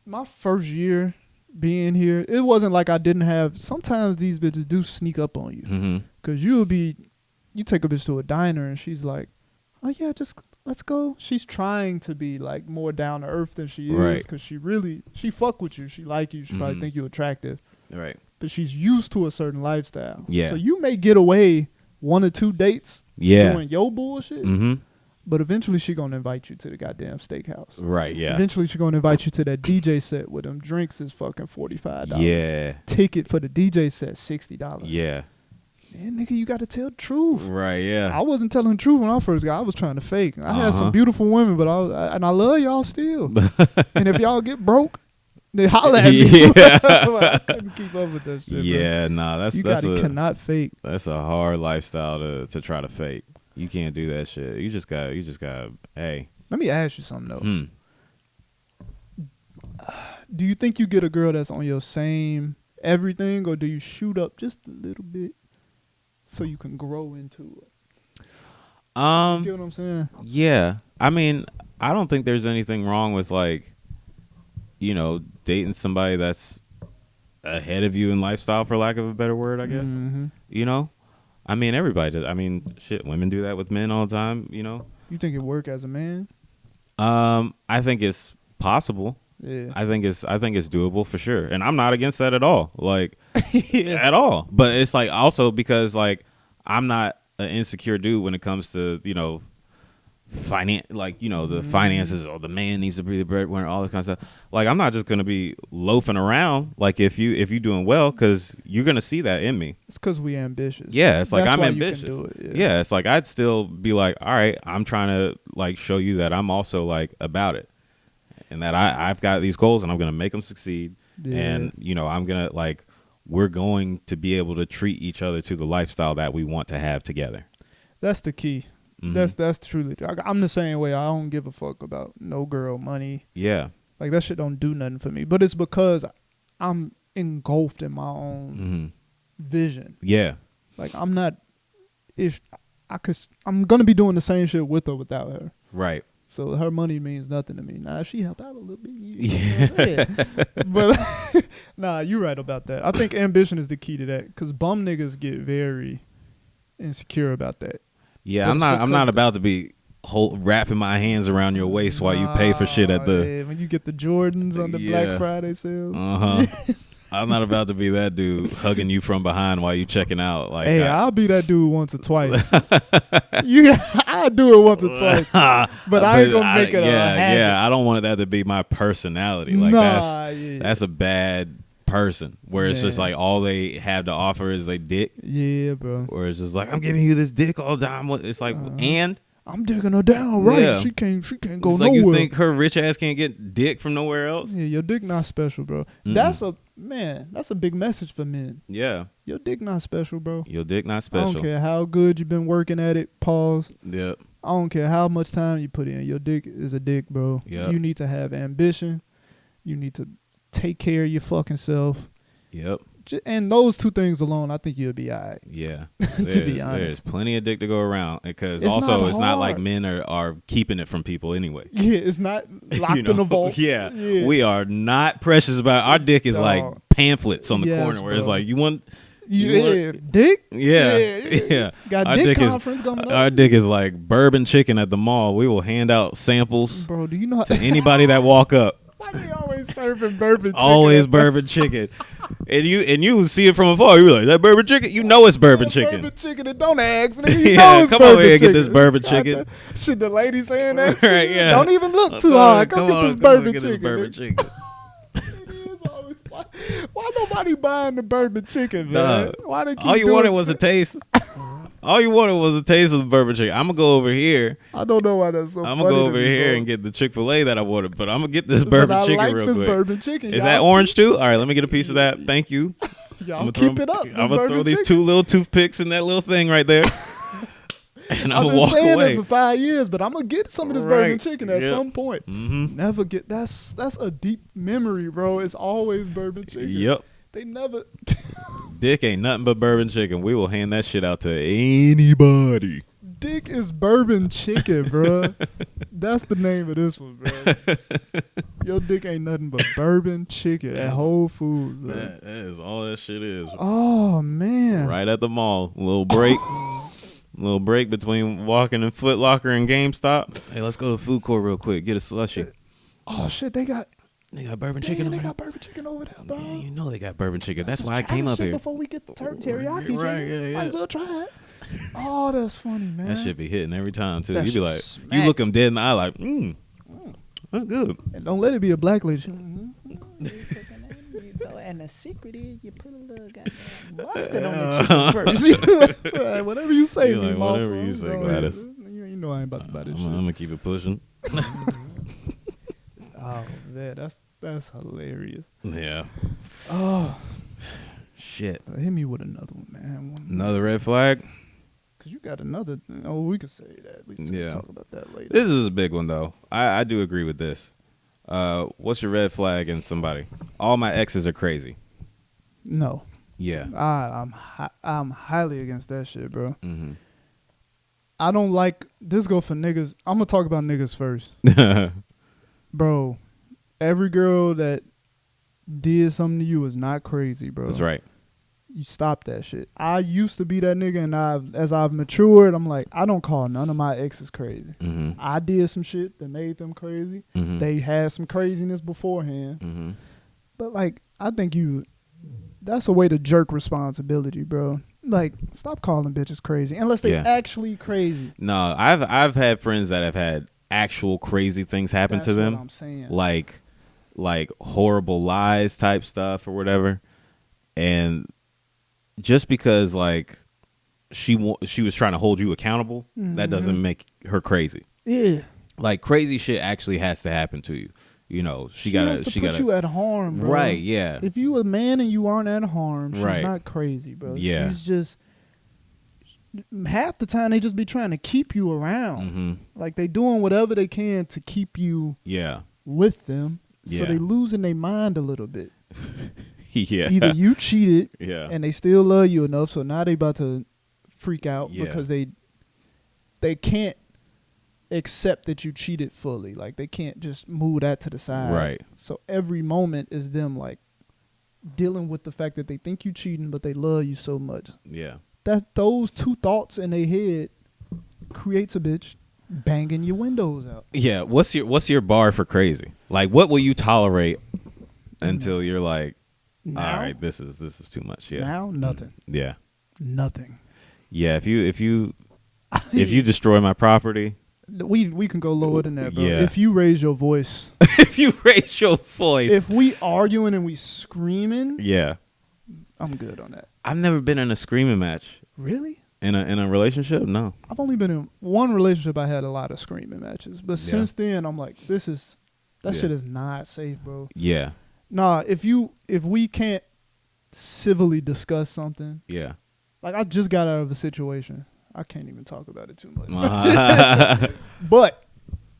my first year being here, it wasn't like I didn't have... Sometimes these bitches do sneak up on you. Because you take a bitch to a diner and she's like, oh yeah, just let's go. She's trying to be like more down to earth than she is, because she fuck with you. She like you. She probably think you attractive. Right. But she's used to a certain lifestyle. Yeah. So you may get away 1 or 2 dates doing your bullshit. But eventually she gonna invite you to the goddamn steakhouse. Right, yeah. Eventually she gonna invite you to that DJ set where them drinks is fucking $45. Yeah. Ticket for the DJ set $60. Yeah. Man, nigga, you got to tell the truth. Right, yeah. I wasn't telling the truth when I first got. I was trying to fake. I had some beautiful women, but I love y'all still. And if y'all get broke, then holler at me. Yeah. I couldn't keep up with that shit. Yeah, bro. nah, you cannot fake. That's a hard lifestyle to try to fake. You can't do that shit. You just got. Hey. Let me ask you something though. Do you think you get a girl that's on your same everything, or do you shoot up just a little bit so you can grow into it? You get what I'm saying? Yeah. I mean, I don't think there's anything wrong with like, dating somebody that's ahead of you in lifestyle, for lack of a better word, I guess. Mm-hmm. I mean, everybody does. I mean, shit, women do that with men all the time. You think it work as a man? I think it's possible. Yeah. I think it's doable for sure, and I'm not against that at all. Like, yeah. at all. But it's like also because like I'm not an insecure dude when it comes to the finances, or the man needs to be the breadwinner, all this kind of stuff. Like, I'm not just gonna be loafing around. Like, if you doing well, because you're gonna see that in me. It's because we ambitious. Yeah, it's like That's I'm why ambitious. You can do it, yeah, it's like I'd still be like, all right, I'm trying to like show you that I'm also like about it, and that I've got these goals and I'm gonna make them succeed. Yeah. And I'm gonna we're going to be able to treat each other to the lifestyle that we want to have together. That's the key. Mm-hmm. That's truly. I'm the same way. I don't give a fuck about no girl, money. Yeah. Like, that shit don't do nothing for me. But it's because I'm engulfed in my own vision. Yeah. Like, I'm not. I'm gonna be doing the same shit with or without her. Right. So her money means nothing to me. Nah, if she helped out a little bit. Yeah. But nah, you're right about that. I think ambition is the key to that, because bum niggas get very insecure about that. Yeah, I'm not about to be wrapping my hands around your waist while you pay for shit at the. When you get the Jordans on the Black Friday sale. I'm not about to be that dude hugging you from behind while you checking out. Like, hey, I'll be that dude once or twice. I'll do it once or twice, but I ain't gonna make it a habit. Yeah, I don't want that to be my personality. Like, that's a bad person where it's just like all they have to offer is they dick. Yeah, bro. Or it's just like, I'm giving you this dick all the time. It's like, and I'm digging her down, right? Yeah. She can't go nowhere. You think her rich ass can't get dick from nowhere else? Yeah, your dick not special, bro. That's a big message for men. Yeah. Your dick not special, bro. Your dick not special. I don't care how good you've been working at it. Pause. Yep. I don't care how much time you put in. Your dick is a dick, bro. Yep. You need to have ambition. You need to take care of your fucking self. Yep. And those two things alone, I think you'll be all right. Yeah. To be honest. There's plenty of dick to go around, because it's not like men are keeping it from people anyway. Yeah, it's not locked in a vault. Yeah. We are not precious about it. Our dick is like pamphlets on the corner where it's like, you want dick? Yeah. Got our dick conference coming up. Our dick is like bourbon chicken at the mall. We will hand out samples, bro, do you know to anybody that walk up. Why they always serving bourbon chicken? Always bourbon chicken. And you see it from afar. You be like, that bourbon chicken? You know it's bourbon chicken. Bourbon chicken, and don't ask. You know it's come over here and get this bourbon chicken. Shit, the lady saying that? Right, yeah. Don't even look too hard. Come get this bourbon chicken. Why nobody buying the bourbon chicken, man? Why they keep all you wanted was a taste. All you wanted was a taste of the bourbon chicken. I'm gonna go over here. I don't know why that's so funny. I'm gonna go over here and get the Chick-fil-A that I wanted, but I'm gonna get this bourbon chicken real quick. Bourbon chicken, is that orange too? All right, let me get a piece of that. Thank you. Y'all keep it up. I'm gonna throw these 2 little toothpicks in that little thing right there. And I'm gonna walk away. I've been saying it for 5 years, but I'm gonna get some of this bourbon chicken at some point. Never get that's a deep memory, bro. It's always bourbon chicken. Yep. They never. Dick ain't nothing but bourbon chicken. We will hand that shit out to anybody. Dick is bourbon chicken, bro. That's the name of this one, bro. Your dick ain't nothing but bourbon chicken at Whole Foods, bro. That is all that shit is. Oh, man. Right at the mall. Little break between walking in Foot Locker and GameStop. Hey, let's go to the food court real quick. Get a slushie. Oh, shit. They got bourbon chicken over there. They got bourbon chicken over there, bro. Yeah, you know they got bourbon chicken. That's why I came up here. Before we get the teriyaki, right? Yeah. Might as well try it. Oh, that's funny, man. That shit be hitting every time too. That You be like, smack. you look them dead in the eye, like, that's good. And don't let it be a black lady. And the secret is you put a little goddamn mustard on the chicken first. Whatever you say, like, whatever you say, Gladys. You know I ain't about to buy this shit. I'm gonna keep it pushing. Oh man, that's hilarious. Yeah. Oh shit. Hit me with another one, man. Another red flag. Cause you got another. Oh, we could say that. At least talk about that later. This is a big one though. I do agree with this. What's your red flag in somebody? All my exes are crazy. No. Yeah. I'm highly against that shit, bro. Mm-hmm. I don't like this. Go for niggas. I'm gonna talk about niggas first, bro. Every girl that did something to you is not crazy, bro. That's right. You stop that shit. I used to be that nigga, and as I've matured, I'm like, I don't call none of my exes crazy. Mm-hmm. I did some shit that made them crazy. Mm-hmm. They had some craziness beforehand. Mm-hmm. But like, I think that's a way to jerk responsibility, bro. Like, stop calling bitches crazy unless they actually crazy. No, I've had friends that have had actual crazy things happen to them. That's what I'm saying. Like horrible lies type stuff or whatever. And just because like she was trying to hold you accountable, that doesn't make her crazy. Yeah. Like crazy shit actually has to happen to you. You know, she gotta put you at harm, bro. Right, yeah. If you a man and you aren't at harm, she's right. not crazy, bro. Yeah. She's just half the time they just be trying to keep you around. Mm-hmm. Like they doing whatever they can to keep you with them. So they losing their mind a little bit. Yeah. Either you cheated and they still love you enough, so now they about to freak out because they can't accept that you cheated fully. Like they can't just move that to the side. Right. So every moment is them like dealing with the fact that they think you cheating, but they love you so much. Yeah. That those two thoughts in their head creates a bitch banging your windows out. Yeah. What's your bar for crazy? Like what will you tolerate until you're like, now, all right, this is too much. Yeah. Now nothing. Yeah. Nothing. Yeah. If you destroy my property. We can go lower than that, bro. Yeah. If you raise your voice. If you raise your voice. If we arguing and we screaming. Yeah. I'm good on that. I've never been in a screaming match. Really? In a relationship? No. I've only been in one relationship. I had a lot of screaming matches. But since then, I'm like, that shit is not safe, bro. Yeah. Nah, if we can't civilly discuss something. Yeah. Like, I just got out of a situation. I can't even talk about it too much. But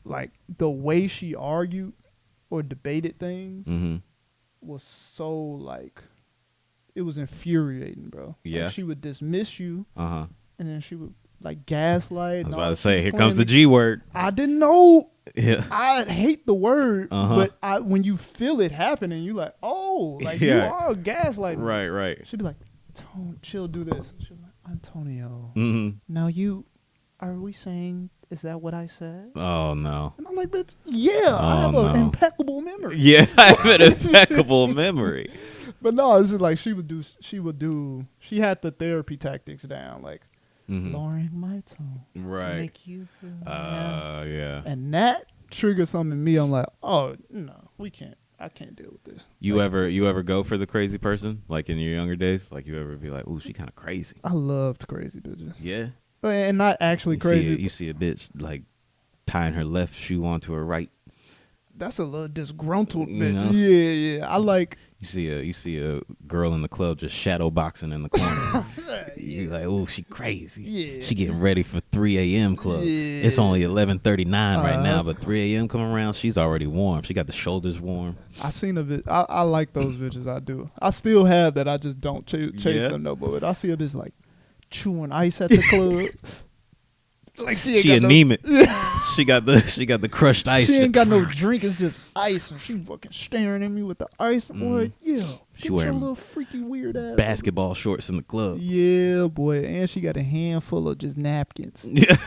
like the way she argued or debated things was so like it was infuriating, bro. Yeah. Like, she would dismiss you and then she would like gaslight. I was about to say, here comes the G word. I didn't know. Yeah. I hate the word, but when you feel it happening, you like, oh, like you are gaslighting. Right. She'd be like, she'll do this. She'll be like, Ontonio. Now are we saying, is that what I said? Oh, no. And I'm like, bitch, I have an impeccable memory. Yeah, I have an impeccable memory. But no, this is like she had the therapy tactics down, like lowering my tone to make you feel yeah. And that triggers something in me. I'm like, oh, no, I can't deal with this. You ever go for the crazy person? Like in your younger days? Like you ever be like, ooh, she kind of crazy. I loved crazy bitches. Yeah. And not actually crazy. You see a bitch like tying her left shoe onto her right. That's a little disgruntled bitch. You know? Yeah. I like. You see a girl in the club just shadow boxing in the corner. You like, oh, she crazy. Yeah. She getting ready for 3 a.m. club. Yeah. It's only 11:39 right now, but 3 a.m. coming around, she's already warm. She got the shoulders warm. I seen a bit. I like those bitches. I do. I still have that. I just don't chase them no more. I see a bitch like chewing ice at the club. Like she anemic. She got the crushed ice. She ain't got no drink. It's just ice, and she fucking staring at me with the ice. I'm like, she get wearing your little freaky weird ass basketball shorts in the club. Yeah, boy, and she got a handful of just napkins. It's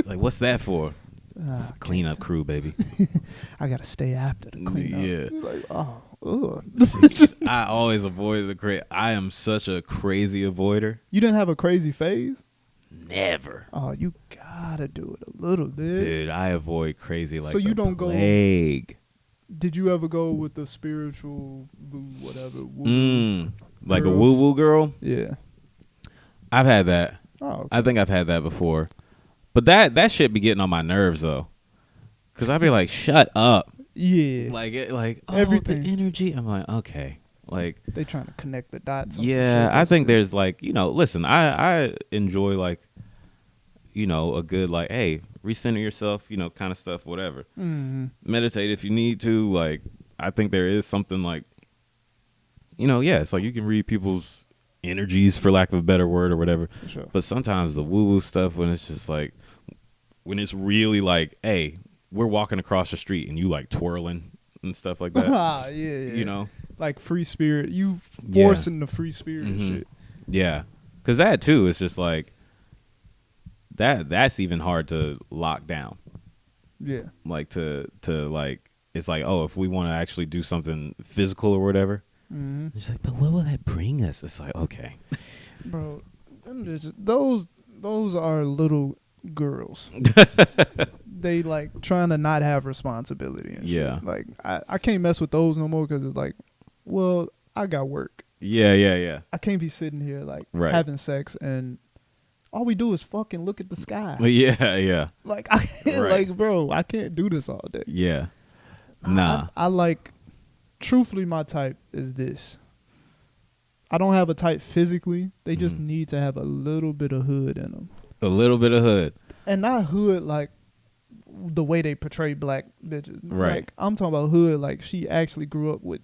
like, what's that for? It's a cleanup crew, baby. I gotta stay after the cleanup. Yeah. Like, ugh. I always avoid the crazy. I am such a crazy avoider. You didn't have a crazy phase? Never. Oh, you gotta do it a little bit. Dude, I avoid crazy like so you don't plague. Go. Did you ever go with the spiritual whatever? Like a woo woo girl? Yeah. I've had that. Oh, okay. I think I've had that before. But that shit be getting on my nerves though. Cause I be like, shut up. Yeah. Like everything. The energy. I'm like, okay. Like they trying to connect the dots. Yeah, I think there's like, listen, I enjoy like, a good like, hey, recenter yourself, kind of stuff, whatever. Meditate if you need to. Like, I think there is something like, it's like you can read people's energies, for lack of a better word or whatever. Sure. But sometimes the woo woo stuff, when it's just like, when it's really like, hey, we're walking across the street and you like twirling and stuff like that. Yeah. You know, like free spirit. You forcing the free spirit and shit. Yeah, because that too is just like that's even hard to lock down. Yeah, like to like, it's like, oh, if we want to actually do something physical or whatever, it's like, but what will that bring us? It's like, okay, bro, those are little girls. They like trying to not have responsibility and shit. Like I can't mess with those no more because it's like, well, I got work. Yeah. I can't be sitting here like having sex and all we do is fucking look at the sky. Yeah. Like I can't, like, bro, I can't do this all day. Yeah. Nah. I like, truthfully, my type is this. I don't have a type physically. They just need to have a little bit of hood in them. A little bit of hood. And not hood like the way they portray black bitches. Right. Like, I'm talking about hood like she actually grew up with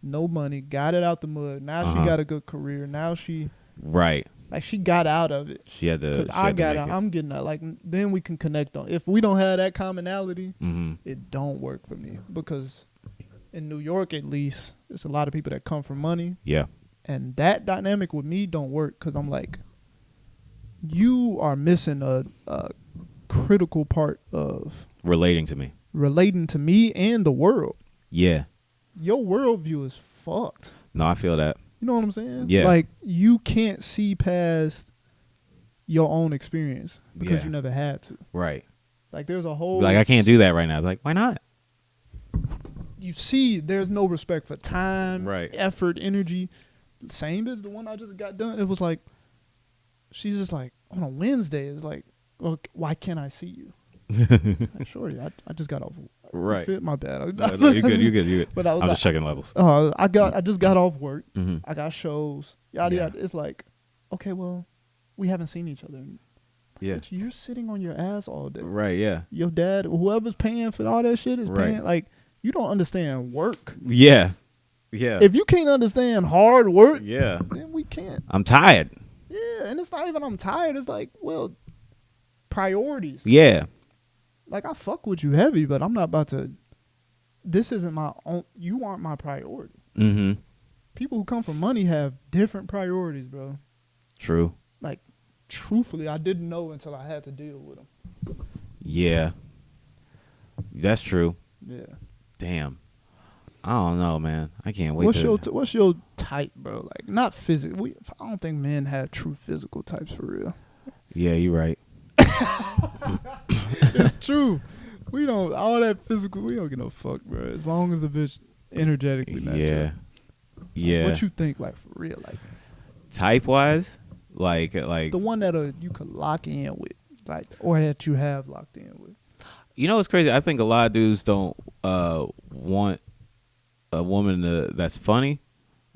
no money, got it out the mud. Now she got a good career. Now she... Right. Like, she got out of it. She had to... Because I got out. I'm getting out. Like, then we can connect on... If we don't have that commonality, it don't work for me. Because in New York, at least, there's a lot of people that come from money. Yeah. And that dynamic with me don't work because I'm like, you are missing a critical part of... Relating to me and the world. Yeah. Your worldview is fucked. No, I feel that. You know what I'm saying? Yeah. Like, you can't see past your own experience because you never had to. Right. Like, there's a whole... Like, I can't do that right now. Like, why not? You see, there's no respect for time, right, effort, energy. Same as the one I just got done. It was like, she's just like, on a Wednesday, it's like, well, why can't I see you? Like, shorty, I just got off. Right. My bad. No, you good. But I'm just checking levels. I just got off work. I got shows. Yada. It's like, okay, well, we haven't seen each other. Yeah. But you're sitting on your ass all day. Right. Yeah. Your dad, whoever's paying for all that shit is paying. Like, you don't understand work. Yeah. Yeah. If you can't understand hard work, then we can't. I'm tired. Yeah, and it's not even I'm tired. It's like, well, priorities. Yeah. Like, I fuck with you heavy, but I'm not about to. This isn't my own. You aren't my priority. People who come from money have different priorities, bro. True. Like, truthfully, I didn't know until I had to deal with them. Yeah. That's true. Yeah. Damn. I don't know, man. I can't wait. What's your type, bro? Like, not physical. I don't think men have true physical types for real. Yeah, you're right. It's true. We don't all that physical. We don't get no fuck, bro. As long as the bitch energetically match up. Yeah. What you think, like, for real, like type wise, like the one that you could lock in with, like, or that you have locked in with. You know what's crazy? I think a lot of dudes don't want a woman that's funny.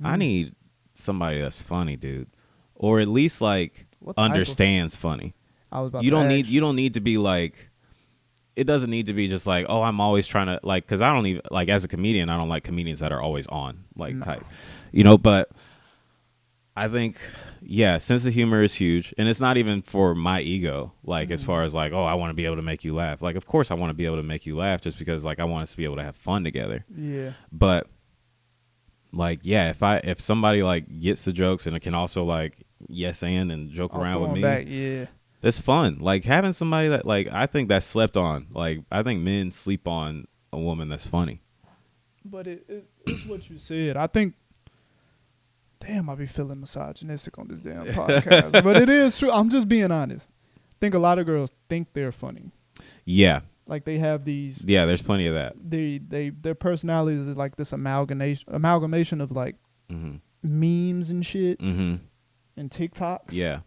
I need somebody that's funny, dude, or at least like understands funny. I was about you to don't ask. need you don't need to be like. It doesn't need to be just like, oh, I'm always trying to like, because I don't even like, as a comedian, I don't like comedians that are always on like type, you know. But I think, sense of humor is huge, and it's not even for my ego. Like, as far as like, oh, I want to be able to make you laugh. Like, of course, I want to be able to make you laugh, just because like I want us to be able to have fun together. Yeah. But like, if somebody like gets the jokes and it can also like yes and joke around with me, back, that's fun. Like, having somebody that like, I think that's slept on. Like, I think men sleep on a woman that's funny. But it's what you said. I think. Damn, I be feeling misogynistic on this damn podcast. But it is true. I'm just being honest. I think a lot of girls think they're funny. Yeah. Like, they have these. Yeah, there's plenty of that. Their personalities is like this amalgamation of like memes and shit and TikToks. Yeah.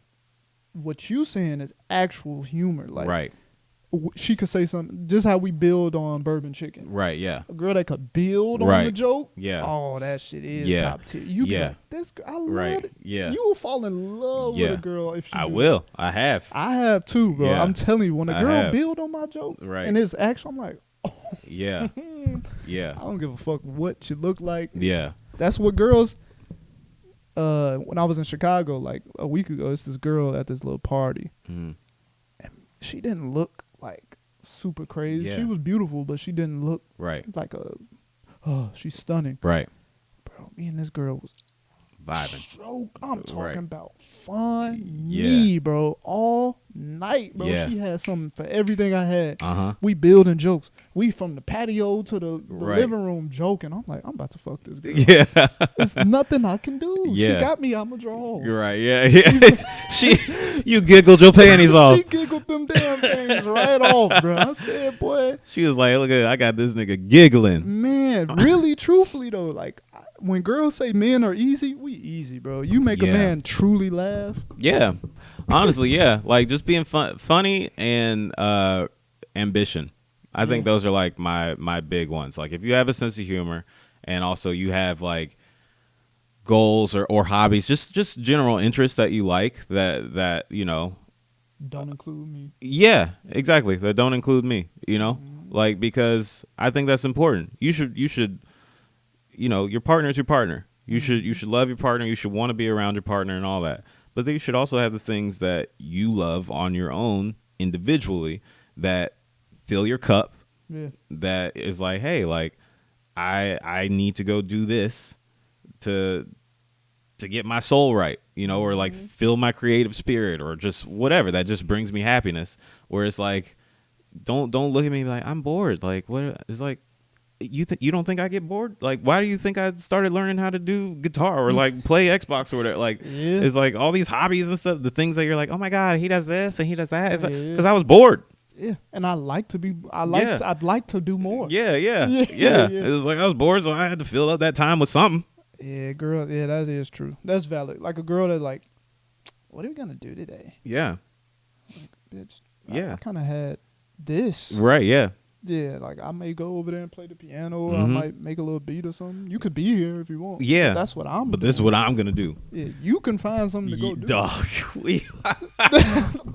What you saying is actual humor. Like, right. She could say something, just how we build on Bourbon Chicken. Right, yeah. A girl that could build on the joke. Yeah. Oh, that shit is top tier. You be like, this girl, I love it. Yeah. You will fall in love with a girl if she I will. I have. I have too, bro. Yeah. I'm telling you, when a girl build on my joke, and it's actual, I'm like, oh. Yeah. Yeah. I don't give a fuck what she look like. Yeah. That's what girls, when I was in Chicago like a week ago, it's this girl at this little party. Mm. And she didn't look like super crazy. Yeah. She was beautiful, but she didn't look Right. like she's stunning. Right. Bro, me and this girl was vibing. I'm talking Right. about funny, bro. All night, bro. Yeah. She had something for everything I had. Uh-huh. We building jokes. We from the patio to the Right. living room joking. I'm like, I'm about to fuck this girl. Yeah. There's nothing I can do. Yeah. She got me out my drawers. You're right. Yeah. Yeah. You giggled your panties off. She giggled them damn things right off, bro. I said, boy. She was like, look at, I got this nigga giggling. Man, really, truthfully though, like when girls say men are easy, we easy, bro. You make a man truly laugh. Yeah. Honestly, yeah. Like just being funny and ambition. I think those are like my big ones. Like if you have a sense of humor and also you have like goals or hobbies, just general interests that you like that you know don't include me. Yeah, exactly. That don't include me, you know? Like because I think that's important. You should you know, your partner is your partner. You should love your partner, you should want to be around your partner and all that. But then you should also have the things that you love on your own individually that fill your cup. Yeah. That is like, hey, like I need to go do this to get my soul right, you know, or like fill my creative spirit or just whatever that just brings me happiness. Where it's like, don't look at me like I'm bored. Like what? It's like you don't think I get bored? Like why do you think I started learning how to do guitar or like play Xbox or whatever? Like it's like all these hobbies and stuff. The things that you're like, oh my god, he does this and he does that. It's like, because I was bored. Yeah, and I'd like to do more. Yeah. It was like I was bored, so I had to fill up that time with something. Yeah, girl. Yeah, that is true. That's valid. Like a girl that like, what are we gonna do today? Yeah. Like, bitch. Yeah. I kind of had this. Right. Yeah. Yeah, like I may go over there and play the piano. I might make a little beat or something. You could be here if you want. Yeah, but that's what I'm. But doing. this is what I'm gonna do. Yeah, you can find something to go do. Dog,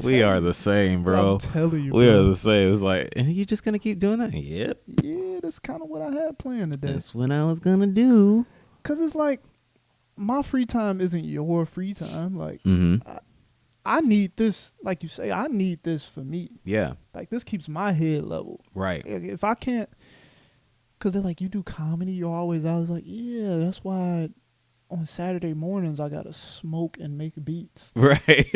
we are the same, bro. I'm telling you, we bro. are the same. It's like, and you just gonna keep doing that? Yep. Yeah, that's kind of what I had planned today. That's what I was gonna do. Cause it's like my free time isn't your free time. Like I need this, like you say, I need this for me. Yeah. Like this keeps my head level. Right. If I can't, because they're like, you do comedy, you're always out. I was like, yeah, that's why on Saturday mornings I got to smoke and make beats. Right.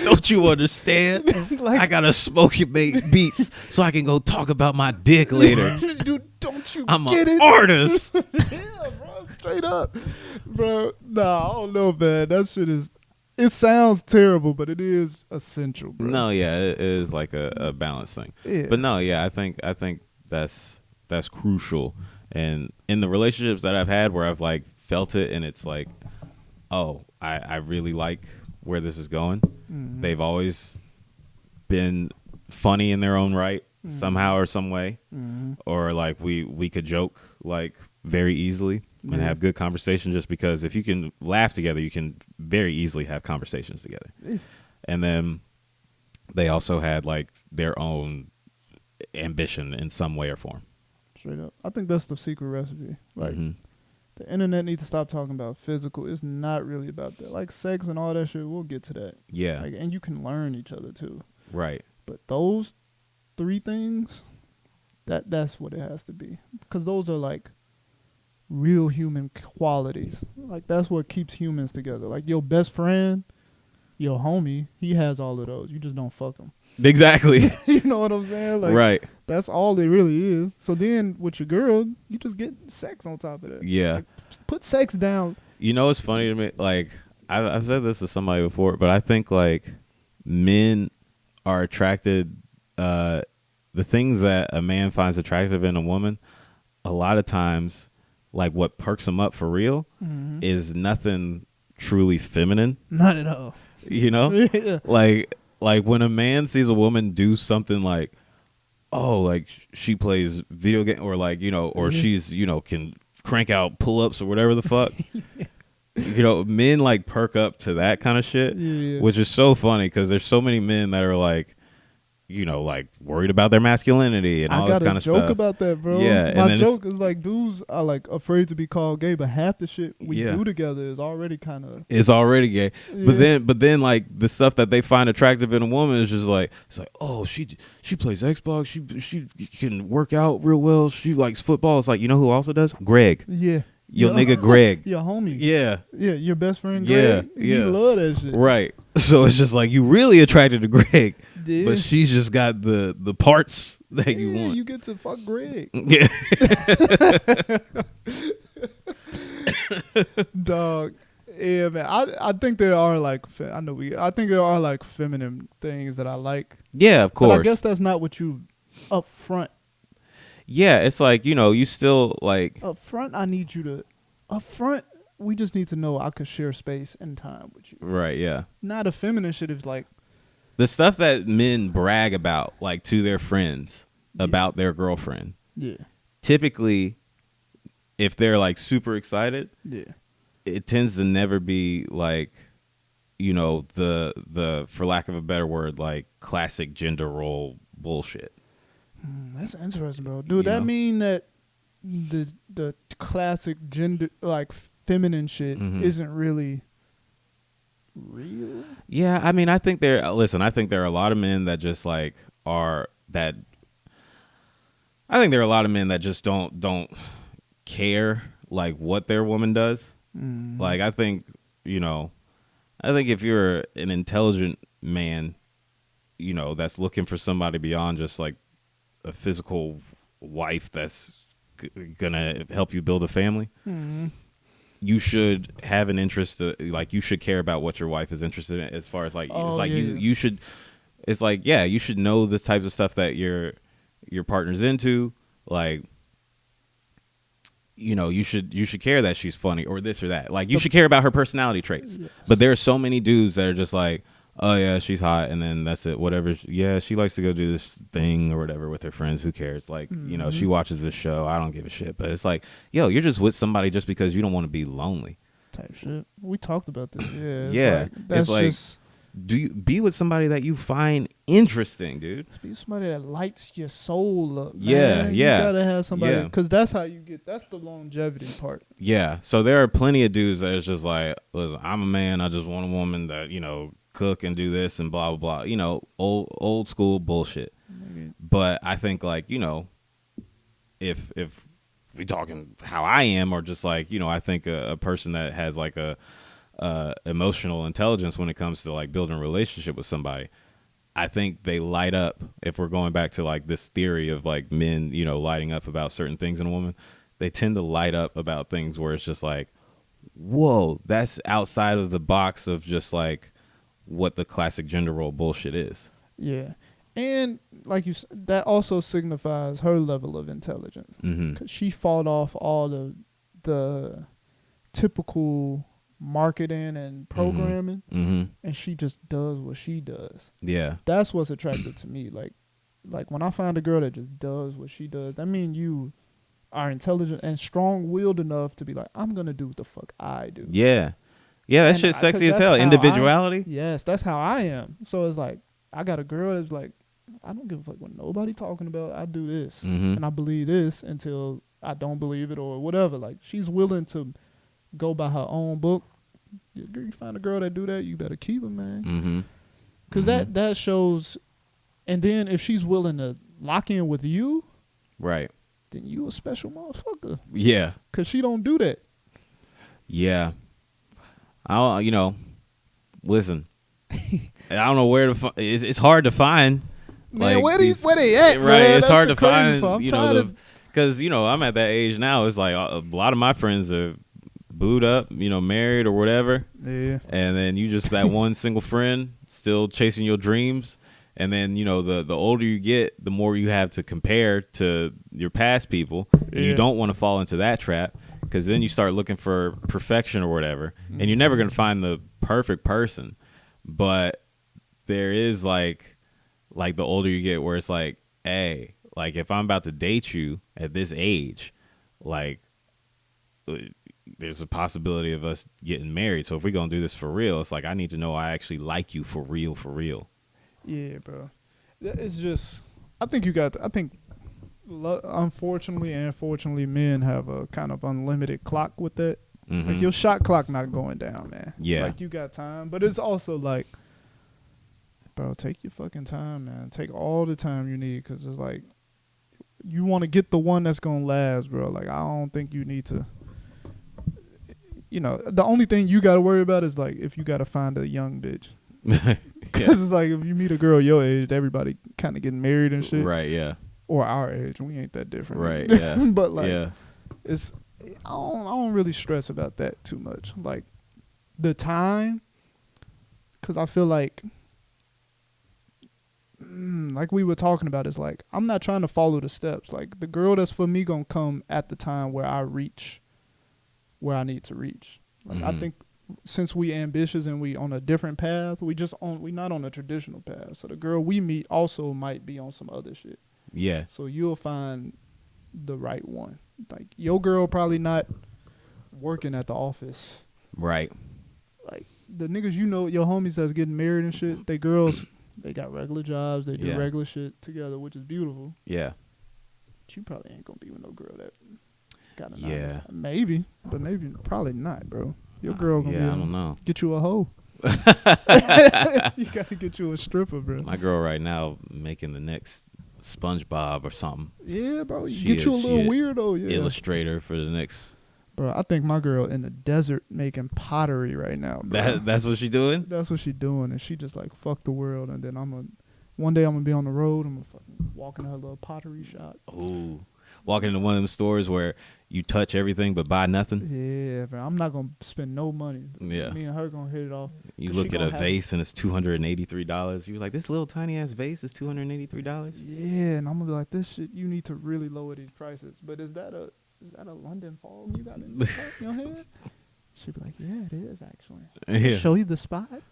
Don't you understand? Like, I got to smoke and make beats so I can go talk about my dick later. Dude, don't you I'm get an it? artist. Yeah, bro, straight up. Bro, nah, I don't know, man. That shit is, it sounds terrible, but it is essential, bro. No, yeah, it is like a balance thing. Yeah. But no, yeah, I think that's crucial. And in the relationships that I've had where I've like felt it and it's like, oh, I really like where this is going. They've always been funny in their own right somehow or some way. Or like we could joke like very easily and have good conversation, just because if you can laugh together, you can very easily have conversations together. And then they also had like their own ambition in some way or form. Straight up. I think that's the secret recipe. Like the internet needs to stop talking about physical. It's not really about that. Like sex and all that shit, we'll get to that. Yeah. Like, and you can learn each other too. Right. But those three things, that's what it has to be. Because those are like real human qualities. Like that's what keeps humans together. Like your best friend, your homie, he has all of those. You just don't fuck him. Exactly. You know what I'm saying? Like, right. That's all it really is. So then with your girl, you just get sex on top of that. Yeah. Like, put sex down. You know what's funny to me? Like I've said this to somebody before, but I think like men are attracted, the things that a man finds attractive in a woman, a lot of times, like what perks them up for real is nothing truly feminine. Not at all. You know? Yeah. Like when a man sees a woman do something like, oh, like she plays video game or like, you know, or she's, you know, can crank out pull-ups or whatever the fuck. You know, men like perk up to that kind of shit, which is so funny because there's so many men that are like, like worried about their masculinity and all this kind of stuff. I got a joke about that, bro. Yeah, my joke is like dudes are like afraid to be called gay, but half the shit we do together is already kind of gay. But then like the stuff that they find attractive in a woman is just like, it's like, oh, she plays Xbox, she can work out real well, she likes football. It's like, you know who also does? Greg. Yeah. Your nigga Greg. Your homie. Yeah. Yeah, your best friend Greg. Yeah. You love that shit. Right. So it's just like you really attracted to Greg, yeah. but she's just got the parts that you want. You get to fuck Greg. Yeah. Dog. Yeah, man. I think there are like I think there are like feminine things that I like. Yeah, of course. But I guess that's not what you up front. Yeah, it's like, you still like up front. I need you to up front. We just need to know I could share space and time with you. Right. Yeah. Not a feminine shit is like the stuff that men brag about, like to their friends about their girlfriend. Yeah. Typically, if they're like super excited, it tends to never be like, the for lack of a better word, like classic gender role bullshit. That's interesting, bro. Dude, that mean that the classic gender, like feminine shit, isn't really real? Yeah, I mean, I think there are a lot of men that just like are that. I think there are a lot of men that just don't care like what their woman does. Like, I think if you're an intelligent man, that's looking for somebody beyond just like a physical wife that's gonna help you build a family, you should have an interest like you should care about what your wife is interested in, as far as like you should, it's like, you should know the types of stuff that your partner's into, like, you should care that she's funny or this or that, like you should care about her personality traits. But there are so many dudes that are just like, oh yeah, she's hot, and then that's it. Whatever. Yeah, she likes to go do this thing or whatever with her friends. Who cares? Like, she watches this show. I don't give a shit. But it's like, yo, you're just with somebody just because you don't want to be lonely. Type shit. We talked about this. Yeah. Yeah. That's like, do you be with somebody that you find interesting, dude? Be somebody that lights your soul up. Man. Yeah. You gotta have somebody, because that's how you get. That's the longevity part. Yeah. So there are plenty of dudes that is just like, listen, I'm a man. I just want a woman that cook and do this and blah blah blah, old school bullshit. But I think like, if we talking how I am, or just like, I think a person that has like a emotional intelligence when it comes to like building a relationship with somebody, I think they light up. If we're going back to like this theory of like men, lighting up about certain things in a woman, they tend to light up about things where it's just like, whoa, that's outside of the box of just like what the classic gender role bullshit is. Yeah. And like that also signifies her level of intelligence, because she fought off all the typical marketing and programming, and she just does what she does. Yeah. That's what's attractive to me. Like when I find a girl that just does what she does, that means you are intelligent and strong-willed enough to be like, I'm gonna do what the fuck I do. Yeah. Yeah, that shit's sexy as hell. Individuality. Yes, that's how I am. So it's like, I got a girl that's like, I don't give a fuck what nobody talking about. I do this, and I believe this until I don't believe it or whatever. Like, she's willing to go by her own book. You find a girl that do that, you better keep her, man. Because that shows. And then if she's willing to lock in with you, right, then you a special motherfucker. Yeah. Because she don't do that. Yeah. Listen, I don't know where to find. It's hard to find. Man, like, where they at? Right, man? It's hard to find. Because I'm at that age now. It's like a lot of my friends are booed up, married or whatever. Yeah. And then you just that one single friend still chasing your dreams. And then the older you get, the more you have to compare to your past people, and you don't want to fall into that trap. Because then you start looking for perfection or whatever, and you're never going to find the perfect person. But there is like the older you get, where it's like, hey, like if I'm about to date you at this age, like there's a possibility of us getting married. So if we're going to do this for real, it's like I need to know I actually like you for real, for real. Yeah, bro. It's just, I think unfortunately and fortunately, men have a kind of unlimited clock with that. Mm-hmm. Like your shot clock not going down, man. Yeah. Like you got time, but it's also like, bro, take your fucking time, man. Take all the time you need, because it's like you want to get the one that's gonna last, bro. Like I don't think you need to. You know, the only thing you got to worry about is like if you got to find a young bitch. Because it's like if you meet a girl your age, everybody kind of getting married and shit. Right. Yeah. Or our age, we ain't that different. Right. Yeah. But like, it's I don't really stress about that too much. Like the time, because I feel like we were talking about, is like I'm not trying to follow the steps. Like the girl that's for me gonna come at the time where I reach where I need to reach. Like I think since we ambitious and we on a different path, we not on a traditional path. So the girl we meet also might be on some other shit. Yeah. So you'll find the right one. Like your girl probably not working at the office. Right. Like the niggas you know, your homies that's getting married and shit, they girls, they got regular jobs, they do regular shit together, which is beautiful. Yeah. But you probably ain't gonna be with no girl that got a 9. Maybe, but probably not, bro. Your girl gonna I don't know. Get you a hoe. You gotta get you a stripper, bro. My girl right now making the next SpongeBob or something. Yeah, bro. Get you a little weirdo. Yeah. Illustrator for the next. Bro, I think my girl in the desert making pottery right now, bro. That's what she doing? That's what she doing, and she just like fuck the world, and then one day I'm gonna be on the road, I'm gonna fucking walk in her little pottery shop. Ooh. Walking into one of them stores where you touch everything but buy nothing. Yeah, bro. I'm not gonna spend no money. Yeah. Me and her gonna hit it off. You look at a vase and it's $283. You're like, this little tiny ass vase is $283. Yeah, and I'm gonna be like, this shit. You need to really lower these prices. But is that a London fog you got in your head? She'd be like, yeah, it is actually. Yeah. Show you the spot.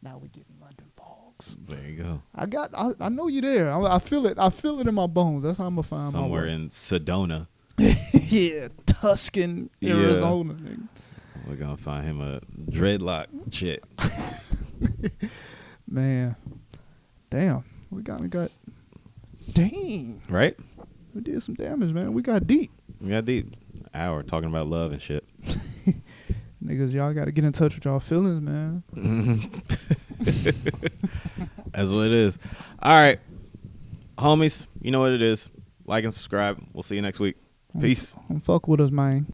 Now we getting London fogs. There you go. I know you there. I feel it. I feel it in my bones. That's how I'm gonna find somewhere in Sedona. Yeah, Tuscan, Arizona. Yeah. We're gonna find him a dreadlock chick. Man, damn, we got. Dang. Right. We did some damage, man. We got deep. Hour talking about love and shit. Niggas, y'all got to get in touch with y'all feelings, man. That's what it is. All right, homies, you know what it is. Like and subscribe. We'll see you next week. Peace. Fuck with us, man.